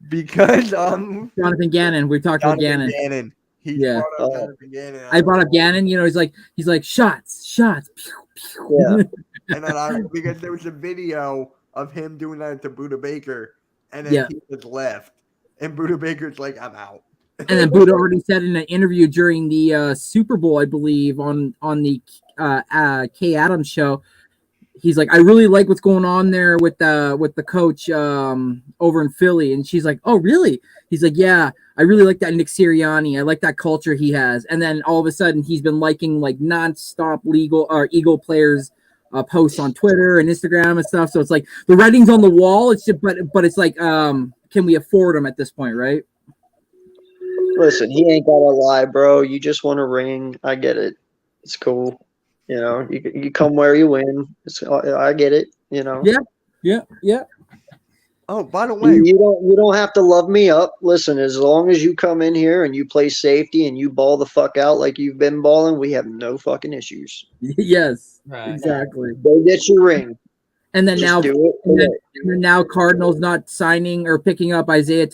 Because Jonathan Gannon. We talked about Gannon. He Yeah. brought up Jonathan Gannon. I brought up Gannon. He's like shots. Pew, pew. Yeah. And then because there was a video of him doing that to Buda Baker, and then he just left, and Buda Baker's like, "I'm out." And then Buda already said in an interview during the Super Bowl, I believe, on the Kay Adams show, he's like, I really like what's going on there with the coach over in Philly. And she's like, oh, really? He's like, yeah, I really like that Nick Sirianni. I like that culture he has. And then all of a sudden he's been liking like nonstop Eagle players posts on Twitter and Instagram and stuff. So it's like the writing's on the wall. It's just, but it's like, can we afford him at this point, right? Listen, he ain't got to lie, bro. You just want a ring. I get it. It's cool. You know, you come where you win. I get it. You know. Yeah. Oh, by the way, you don't have to love me up. Listen, as long as you come in here and you play safety and you ball the fuck out like you've been balling, we have no fucking issues. Yes, right. Exactly. Go get your ring. And then Just now, do it. and then now Cardinals not signing or picking up Isaiah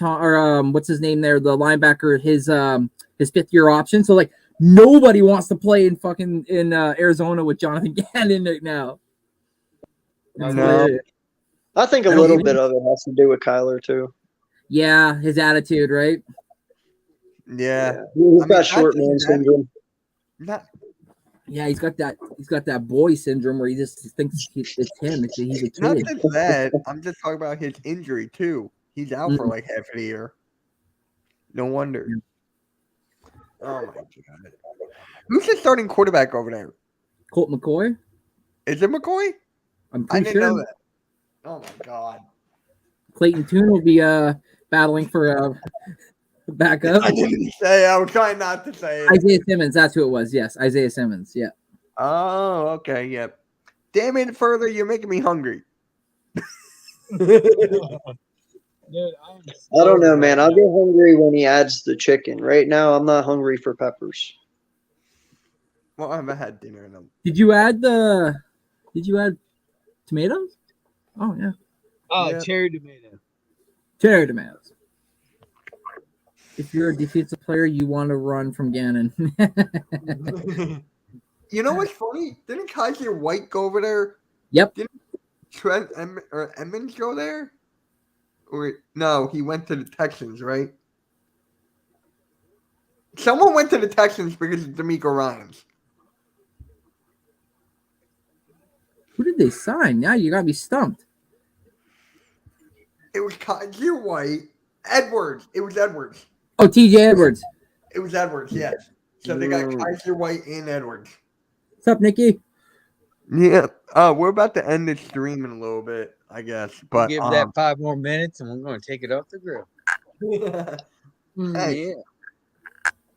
what's his name there, the linebacker, his 5th-year option. So like nobody wants to play in Arizona with Jonathan Gannon right now. No. I think a little bit of it has to do with Kyler too. Yeah, his attitude, right? Yeah. He's got short man syndrome. Yeah, he's got that boy syndrome where he just thinks it's him. He's a kid. Not just that. I'm just talking about his injury too. He's out for like half of the year. No wonder. Oh my god. Who's the starting quarterback over there? Colt McCoy. Is it McCoy? I'm I pretty didn't sure know that. Oh my god. Clayton Tune will be battling for backup. I didn't say. I was trying not to say it. Isaiah Simmons, that's who it was. Yes, Isaiah Simmons. Yeah. Oh, okay, yep. Damn it, further, you're making me hungry. Dude, I don't know, man. I'll get hungry when he adds the chicken. Right now, I'm not hungry for peppers. Well, I haven't had dinner in them. Did you add tomatoes? Oh yeah. Oh, Yeah. cherry tomato. Cherry tomatoes. If you're a defensive player, you want to run from Gannon. You know what's funny? Didn't Kaiser White go over there? Yep. Didn't Trent or Emmons go there? Or no, he went to the Texans, right? Someone went to the Texans because of D'Amico Ryans. Who did they sign? Now you got me stumped. It was Kaiser White. Edwards. It was Edwards. Oh, TJ Edwards. It was Edwards, yes. So they got Kaiser White and Edwards. What's up, Nikki? Yeah. We're about to end this stream in a little bit, I guess. But Give that 5 more minutes, and we're going to take it off the grill. Hey. Yeah.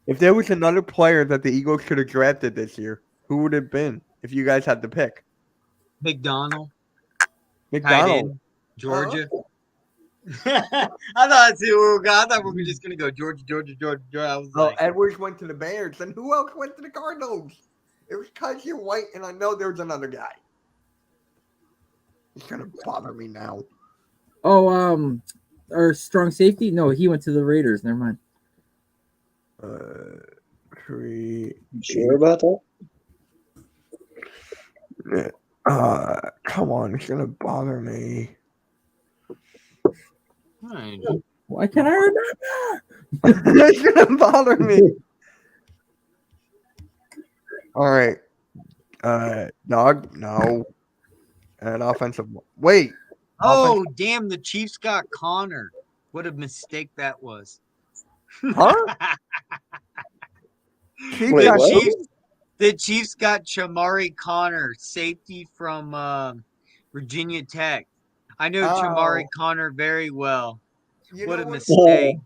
If there was another player that the Eagles should have drafted this year, who would it have been if you guys had to pick? McDonald. McDonald. Georgia. I thought we were just gonna go Georgia. I was Oh, like, Edwards went to the Bears, and who else went to the Cardinals? It was Kaiser White, and I know there was another guy. It's gonna bother me now. Oh, our strong safety? No, he went to the Raiders. Never mind. 3. Sure about that? Come on, it's gonna bother me. Why can't I remember? It's gonna bother me. All right. Dog, no. And offensive. Wait. oh damn! The Chiefs got Connor. What a mistake that was. Huh? Chiefs Wait, got what? who? The Chiefs got Chamari Connor, safety from Virginia Tech. I know Chamari Connor very well. You What know a what's- mistake.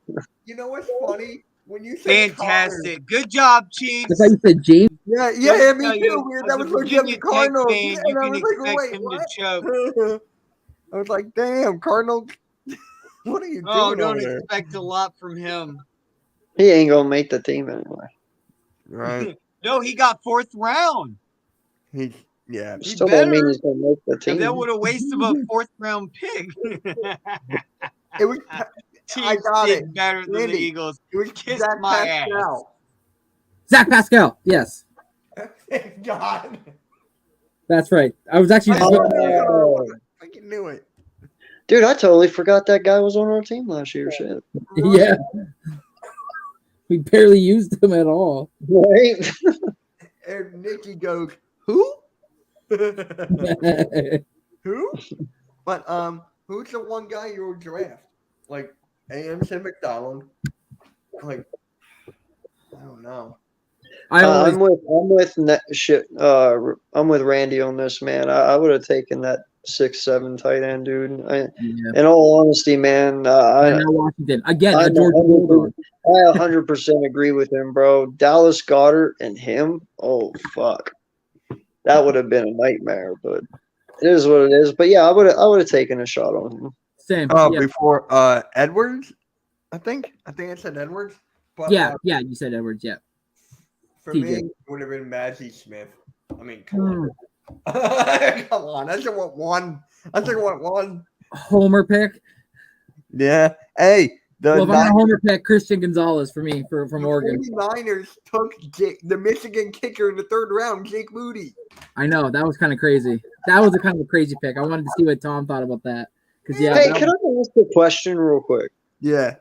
You know what's funny? When you say Fantastic. Good job, Chiefs. I thought you said James. Connor, Let yeah, me me tell too. you, Weird. as That a was like Virginia the Tech Cardinals. fan, you And I can was like, expect wait, him what? to choke. I was like, damn, Cardinals. What are you doing Oh, over don't there? expect a lot from him. He ain't gonna make the team anyway. Right. No, he got 4th round. He's yeah. He Still don't mean better. he's gonna make the And team. that would have wasted a 4th round pick. It was. I Chiefs got did it. better than the Randy, Eagles. It was Kiss Zach my Pascal. Zach Pascal. Yes, Thank God. that's right. I was actually. Oh. I knew it. Dude, I totally forgot that guy was on our team last year. Shit. Yeah. We barely used him at all. Right? And Nikki goes, who? Who? But who's the one guy you would draft? Like AM said McDonald. Like I don't know. I'm with Randy on this, man. I would have taken that 6'7" tight end, dude. In all honesty, man, I Washington again. I A Georgia Bulldog. 100% agree with him, bro. Dallas Goedert and him. Oh fuck, that would have been a nightmare. But it is what it is. But yeah, I would have taken a shot on him. Same. Yeah. Before Edwards, I think I said Edwards. But Yeah. You said Edwards. Yeah. for TJ. me, it would have been Maggie Smith. I mean, come on. Come on. I just want one. Homer pick. Yeah. Hey, Well, if I'm gonna homer pick, Christian Gonzalez for me from Oregon. 49ers took the Michigan kicker in the 3rd round, Jake Moody. I know that was kind of crazy. That was a kind of a crazy pick. I wanted to see what Tom thought about that. Because Hey, can I ask a question real quick? Yeah.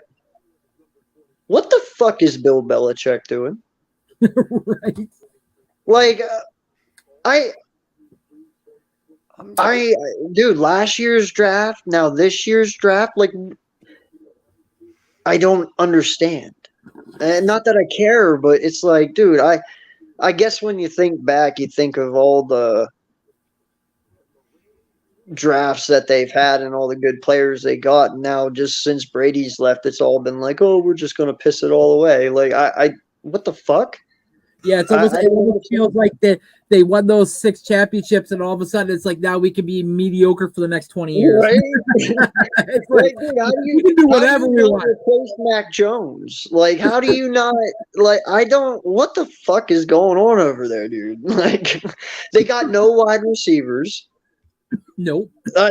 What the fuck is Bill Belichick doing? right. Like, dude, last year's draft, now this year's draft, like, I don't understand. And not that I care, but it's like, dude, I guess when you think back, you think of all the drafts that they've had and all the good players they got. And now, just since Brady's left, it's all been like, oh, we're just going to piss it all away. Like, I what the fuck? Yeah, it almost feels like they won those 6 championships, and all of a sudden it's like now we can be mediocre for the next 20 years. Right? It's like, dude, we can do whatever we want. Replace Mac Jones. Like, how do you not? Like, what the fuck is going on over there, dude? Like, they got no wide receivers. Nope. I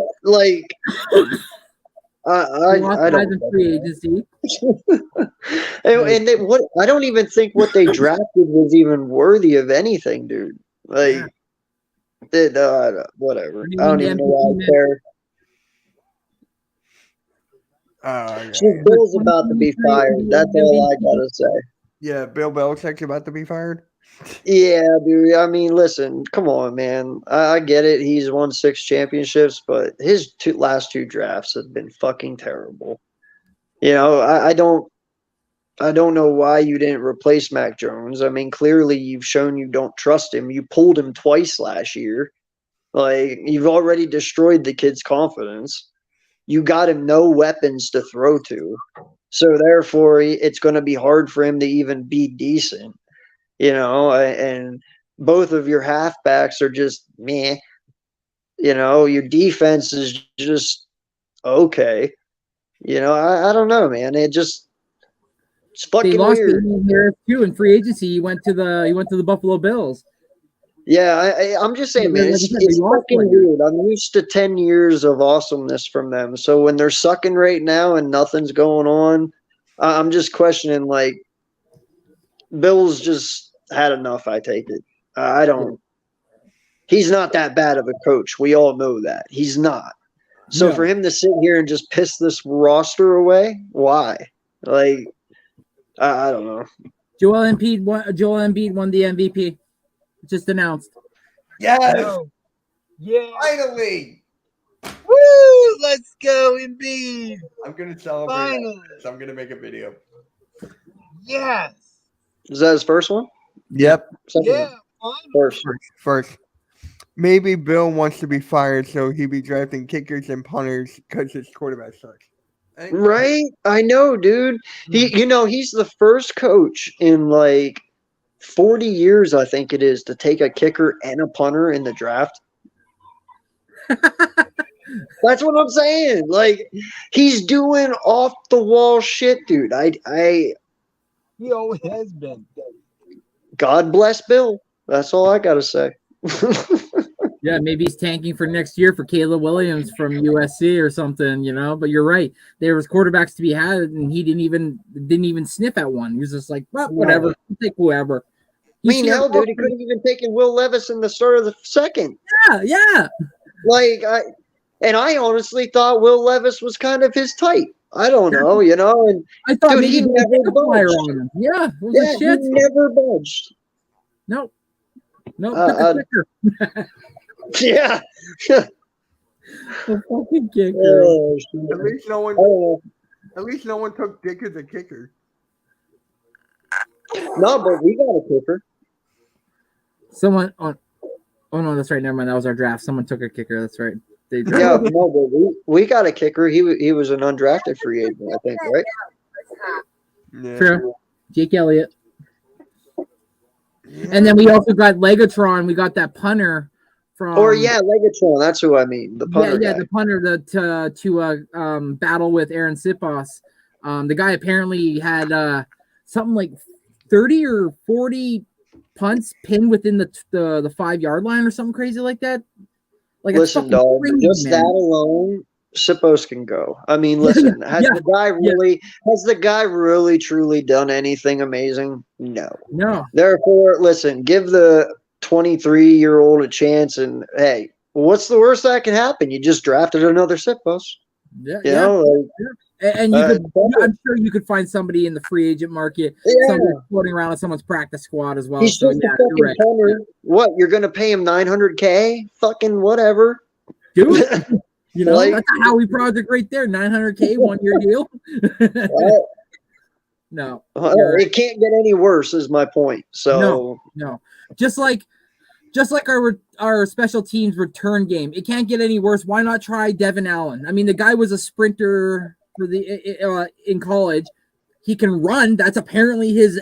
don't. Free agency. And I don't even think what they drafted was even worthy of anything, dude. Like, whatever. I don't even know why I care. Bill's about to be fired. That's all I gotta say. Yeah, Bill Belichick's about to be fired. Yeah, dude. I mean, listen, come on, man. I get it. He's won 6 championships, but his last 2 drafts have been fucking terrible. You know, I don't know why you didn't replace Mac Jones. I mean, clearly you've shown you don't trust him. You pulled him twice last year. Like, you've already destroyed the kid's confidence. You got him no weapons to throw to. So therefore, it's going to be hard for him to even be decent. You know, and both of your halfbacks are just meh. You know, your defense is just okay. You know, I don't know, man. It's fucking weird. Harris too in free agency. He went to the Buffalo Bills. Yeah, I'm just saying, man. It's fucking weird. I'm used to 10 years of awesomeness from them. So when they're sucking right now and nothing's going on, I'm just questioning, like, Bill's just had enough, I take it. I don't – he's not that bad of a coach. We all know that. He's not. So for him to sit here and just piss this roster away, why? Like, I don't know. Joel Embiid won the MVP. Just announced. Yes! Yeah. Finally! Woo! Let's go, Embiid. I'm going to celebrate. Finally. So I'm going to make a video. Yes. Is that his first one? Yep. Yeah. First. Maybe Bill wants to be fired, so he'd be drafting kickers and punters because his quarterback sucks. Right? I know, dude. He's the first coach in like 40 years, I think it is, to take a kicker and a punter in the draft. That's what I'm saying. Like, he's doing off the wall shit, dude. He always has been. God bless Bill. That's all I gotta say. Yeah, maybe he's tanking for next year for Caleb Williams from USC or something, you know. But you're right. There was quarterbacks to be had, and he didn't even sniff at one. He was just like, well, whatever, I'll take whoever. I mean, hell, dude, he could have even taken Will Levis in the start of the second. Yeah. Like, I honestly thought Will Levis was kind of his type. I don't know, you know. And I thought dude, he never budged. On him. Yeah, he never budged. Nope. Yeah. The fucking kicker. Oh, at least no one took Dick as a kicker. No, but we got a kicker. Someone on. Oh no, that's right. Never mind. That was our draft. Someone took a kicker. That's right. Yeah, no, but we got a kicker. He was an undrafted free agent, I think, right? Yeah. True. Jake Elliott. Yeah. And then we also got Legatron. We got that punter from. Legatron. That's who I mean. The punter. Yeah, the punter to battle with Aaron Siposs. The guy apparently had something like 30 or 40 punts pinned within the 5-yard line or something crazy like that. Like, listen, dog, just that alone, Siposs can go. I mean, listen, has the guy really truly done anything amazing? No. Therefore, listen, give the 23-year-old a chance, and hey, what's the worst that can happen? You just drafted another Siposs. And I'm sure you could find somebody in the free agent market, somebody floating around on someone's practice squad as well. He's just a fucking punter. What, you're going to pay him $900K? Fucking whatever. Dude, you know, that's a Howie project right there. $900K 1-year deal. No. It can't get any worse, is my point. So no. Just like our special teams return game, it can't get any worse. Why not try Devin Allen? I mean, the guy was a sprinter for the in college. He can run. That's apparently his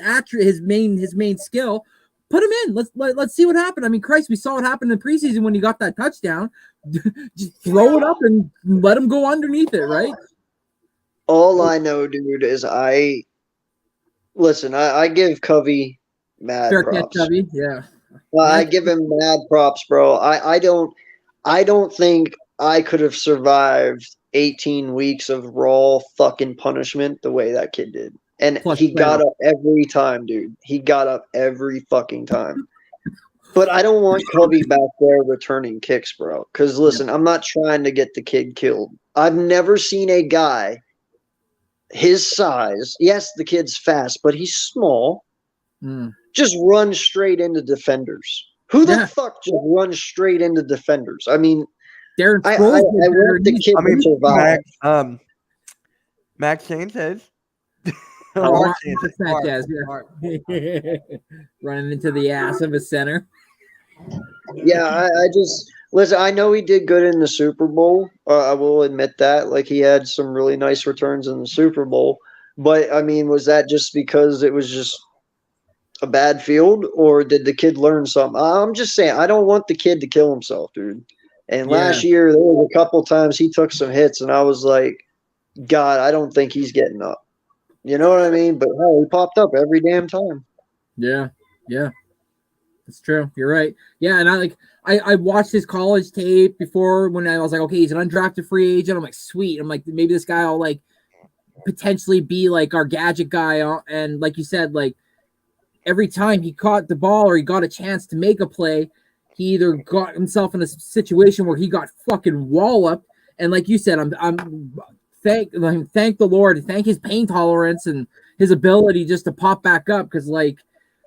main skill. Put him in. Let's see what happened. I mean, Christ, we saw what happened in the preseason when he got that touchdown. Just throw it up and let him go underneath it, right? All I know, dude, is I give Covey mad Fair props. catch, Covey. Yeah. I give him mad props, bro. I don't think I could have survived 18 weeks of raw fucking punishment the way that kid did. And Plus he got playoff. up every time, dude. He got up every fucking time. But I don't want Covey back there returning kicks, bro. Because listen, I'm not trying to get the kid killed. I've never seen a guy his size. Yes, the kid's fast, but he's small. Just run straight into defenders. Who the fuck just runs straight into defenders? I mean, Darren I want the kid to survive. Max Sanchez. Sanchez, yeah. Running into the ass of a center. Yeah, I just listen. I know he did good in the Super Bowl. I will admit that. Like, he had some really nice returns in the Super Bowl. But I mean, was that just because it was just a bad field, or did the kid learn something? I'm just saying, I don't want the kid to kill himself, dude. And last year, there was a couple times he took some hits, and I was like, God, I don't think he's getting up. You know what I mean? But he popped up every damn time. Yeah. It's true. You're right. Yeah, and I watched his college tape before when I was like, okay, he's an undrafted free agent. I'm like, sweet. I'm like, maybe this guy will like potentially be like our gadget guy. And like you said, like every time he caught the ball or he got a chance to make a play, he either got himself in a situation where he got fucking walloped. And like you said, thank the Lord, thank his pain tolerance and his ability just to pop back up, because like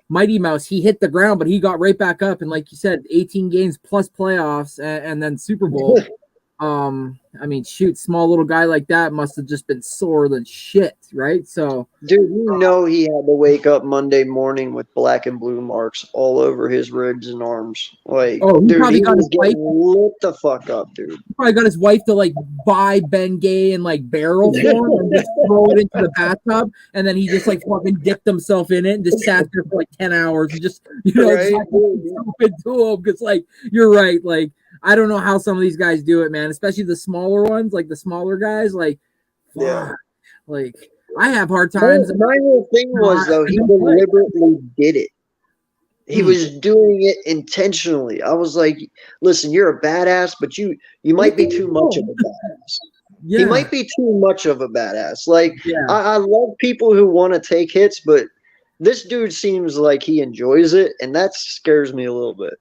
Mighty Mouse, he hit the ground, but he got right back up, and like you said, 18 games plus playoffs and then Super Bowl. I mean, shoot, small little guy like that must have just been sore than shit, right? So, dude, you know he had to wake up Monday morning with black and blue marks all over his ribs and arms. Like, he probably got his wife lit the fuck up, dude. He probably got his wife to like buy Ben Gay and like barrel form and just throw it into the bathtub, and then he just like fucking dipped himself in it and just sat there for like 10 hours and just Right. stupid to him, because like you're right, like I don't know how some of these guys do it, man, especially the smaller ones, like the smaller guys, like like I have hard times. My whole thing was, though, he deliberately did it. He was doing it intentionally. I was like, listen, you're a badass, but you might be too much of a badass. Yeah. He might be too much of a badass. Like, I love people who want to take hits, but this dude seems like he enjoys it, and that scares me a little bit.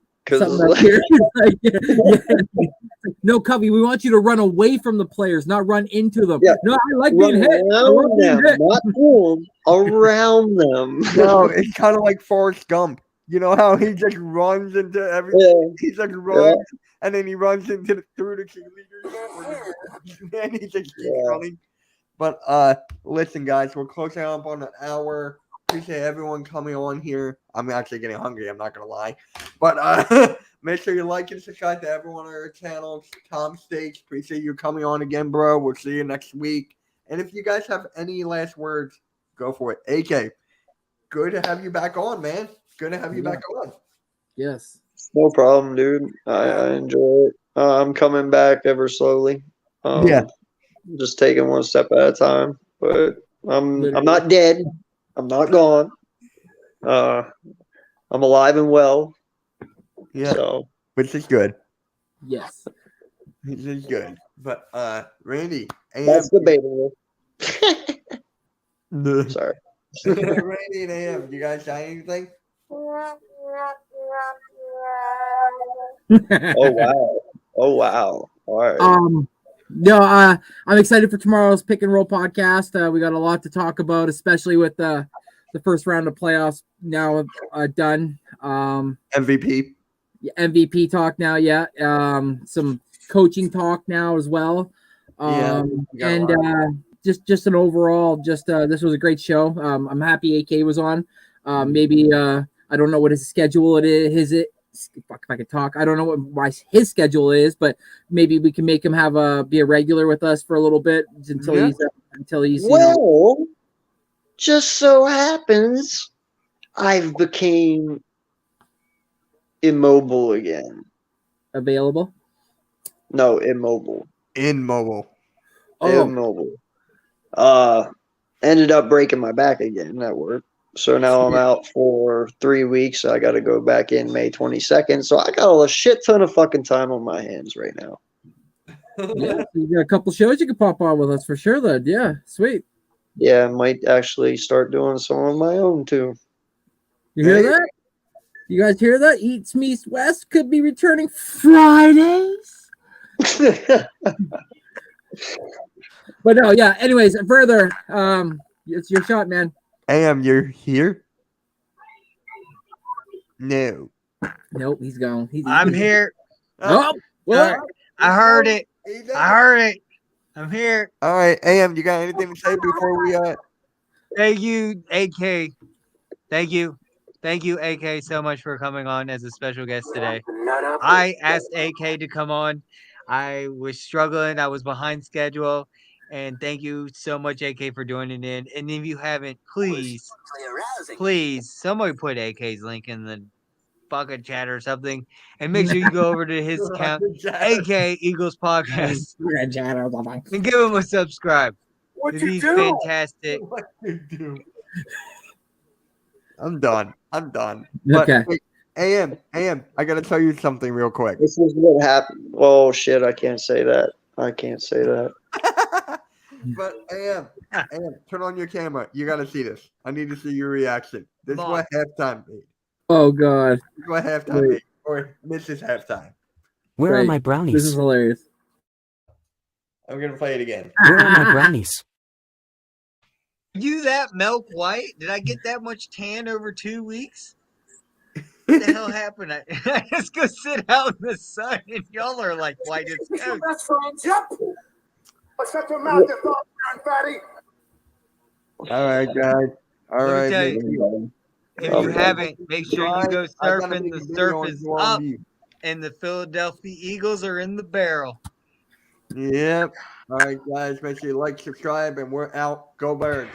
No, Covey, we want you to run away from the players, not run into them. Yeah. No, I like being hit. Around them, not through them, around them. No, it's kind of like Forrest Gump. You know how he just runs into everything? Yeah. He just runs, and then he runs into through the cheerleaders, and he just keeps running. But listen, guys, we're closing up on an hour. Appreciate everyone coming on here. I'm actually getting hungry, I'm not gonna lie. But make sure you like and subscribe to everyone on our channels. Tom States, appreciate you coming on again, bro. We'll see you next week. And if you guys have any last words, go for it. AK, good to have you back on, man. Good to have you back on. Yes. No problem, dude. I enjoy it. I'm coming back ever slowly. Just taking one step at a time. But I'm not dead. I'm not gone. I'm alive and well. Yeah. So, which is good. Yes. Which is good. But Randy, that's debatable. Sorry. Randy and AM, you guys got anything? Oh wow. All right. No, I'm excited for tomorrow's Pick and Roll podcast. We got a lot to talk about, especially with the first round of playoffs now done. MVP talk now, some coaching talk now as well. And just an overall, this was a great show. I'm happy AK was on. Maybe I don't know what his schedule fuck if I could talk. I don't know what his schedule is, but maybe we can make him be a regular with us for a little bit until he's well, just so happens I've became immobile again. Available? No, immobile. Immobile. Immobile. Ended up breaking my back again at work. So now I'm out for 3 weeks. I got to go back in May 22nd. So I got a shit ton of fucking time on my hands right now. Yeah, you got a couple shows you can pop on with us for sure, though. Yeah, sweet. Yeah, I might actually start doing some of my own too. You hear that? You guys hear that? Eats Meets West could be returning Fridays. But no, yeah. Anyways, further, it's your shot, man. AM, you're here? No. Nope, he's gone. I'm here. Oh, what? I heard it. I heard it. I'm here. All right, AM, you got anything to say before we Thank you, AK. Thank you, AK, so much for coming on as a special guest today. I asked AK to come on. I was struggling. I was behind schedule. And thank you so much, AK, for joining in. And if you haven't, please, somebody put AK's link in the fucking chat or something. And make sure you go over to his account, AK Eagles Podcast, and give him a subscribe. He's fantastic. What you do? I'm done. But, Okay. wait, AM, I gotta tell you something real quick. This is what happened. Oh shit! I can't say that. But AM, turn on your camera. You gotta see this. I need to see your reaction. This is what halftime made. Oh God. This is what halftime made. Or this is halftime. Where are my brownies? This is hilarious. I'm gonna play it again. Where are my brownies? You that milk white? Did I get that much tan over 2 weeks? What the hell happened? I just go sit out in the sun and y'all are like white as toast. That's friends, yep. But shut your mouth, you thought, fatty. All right, guys. All Let right. me tell you, if you haven't, make sure you go surfing. The surf is up, and the Philadelphia Eagles are in the barrel. Yep. All right, guys. Make sure you like, subscribe, and we're out. Go Birds.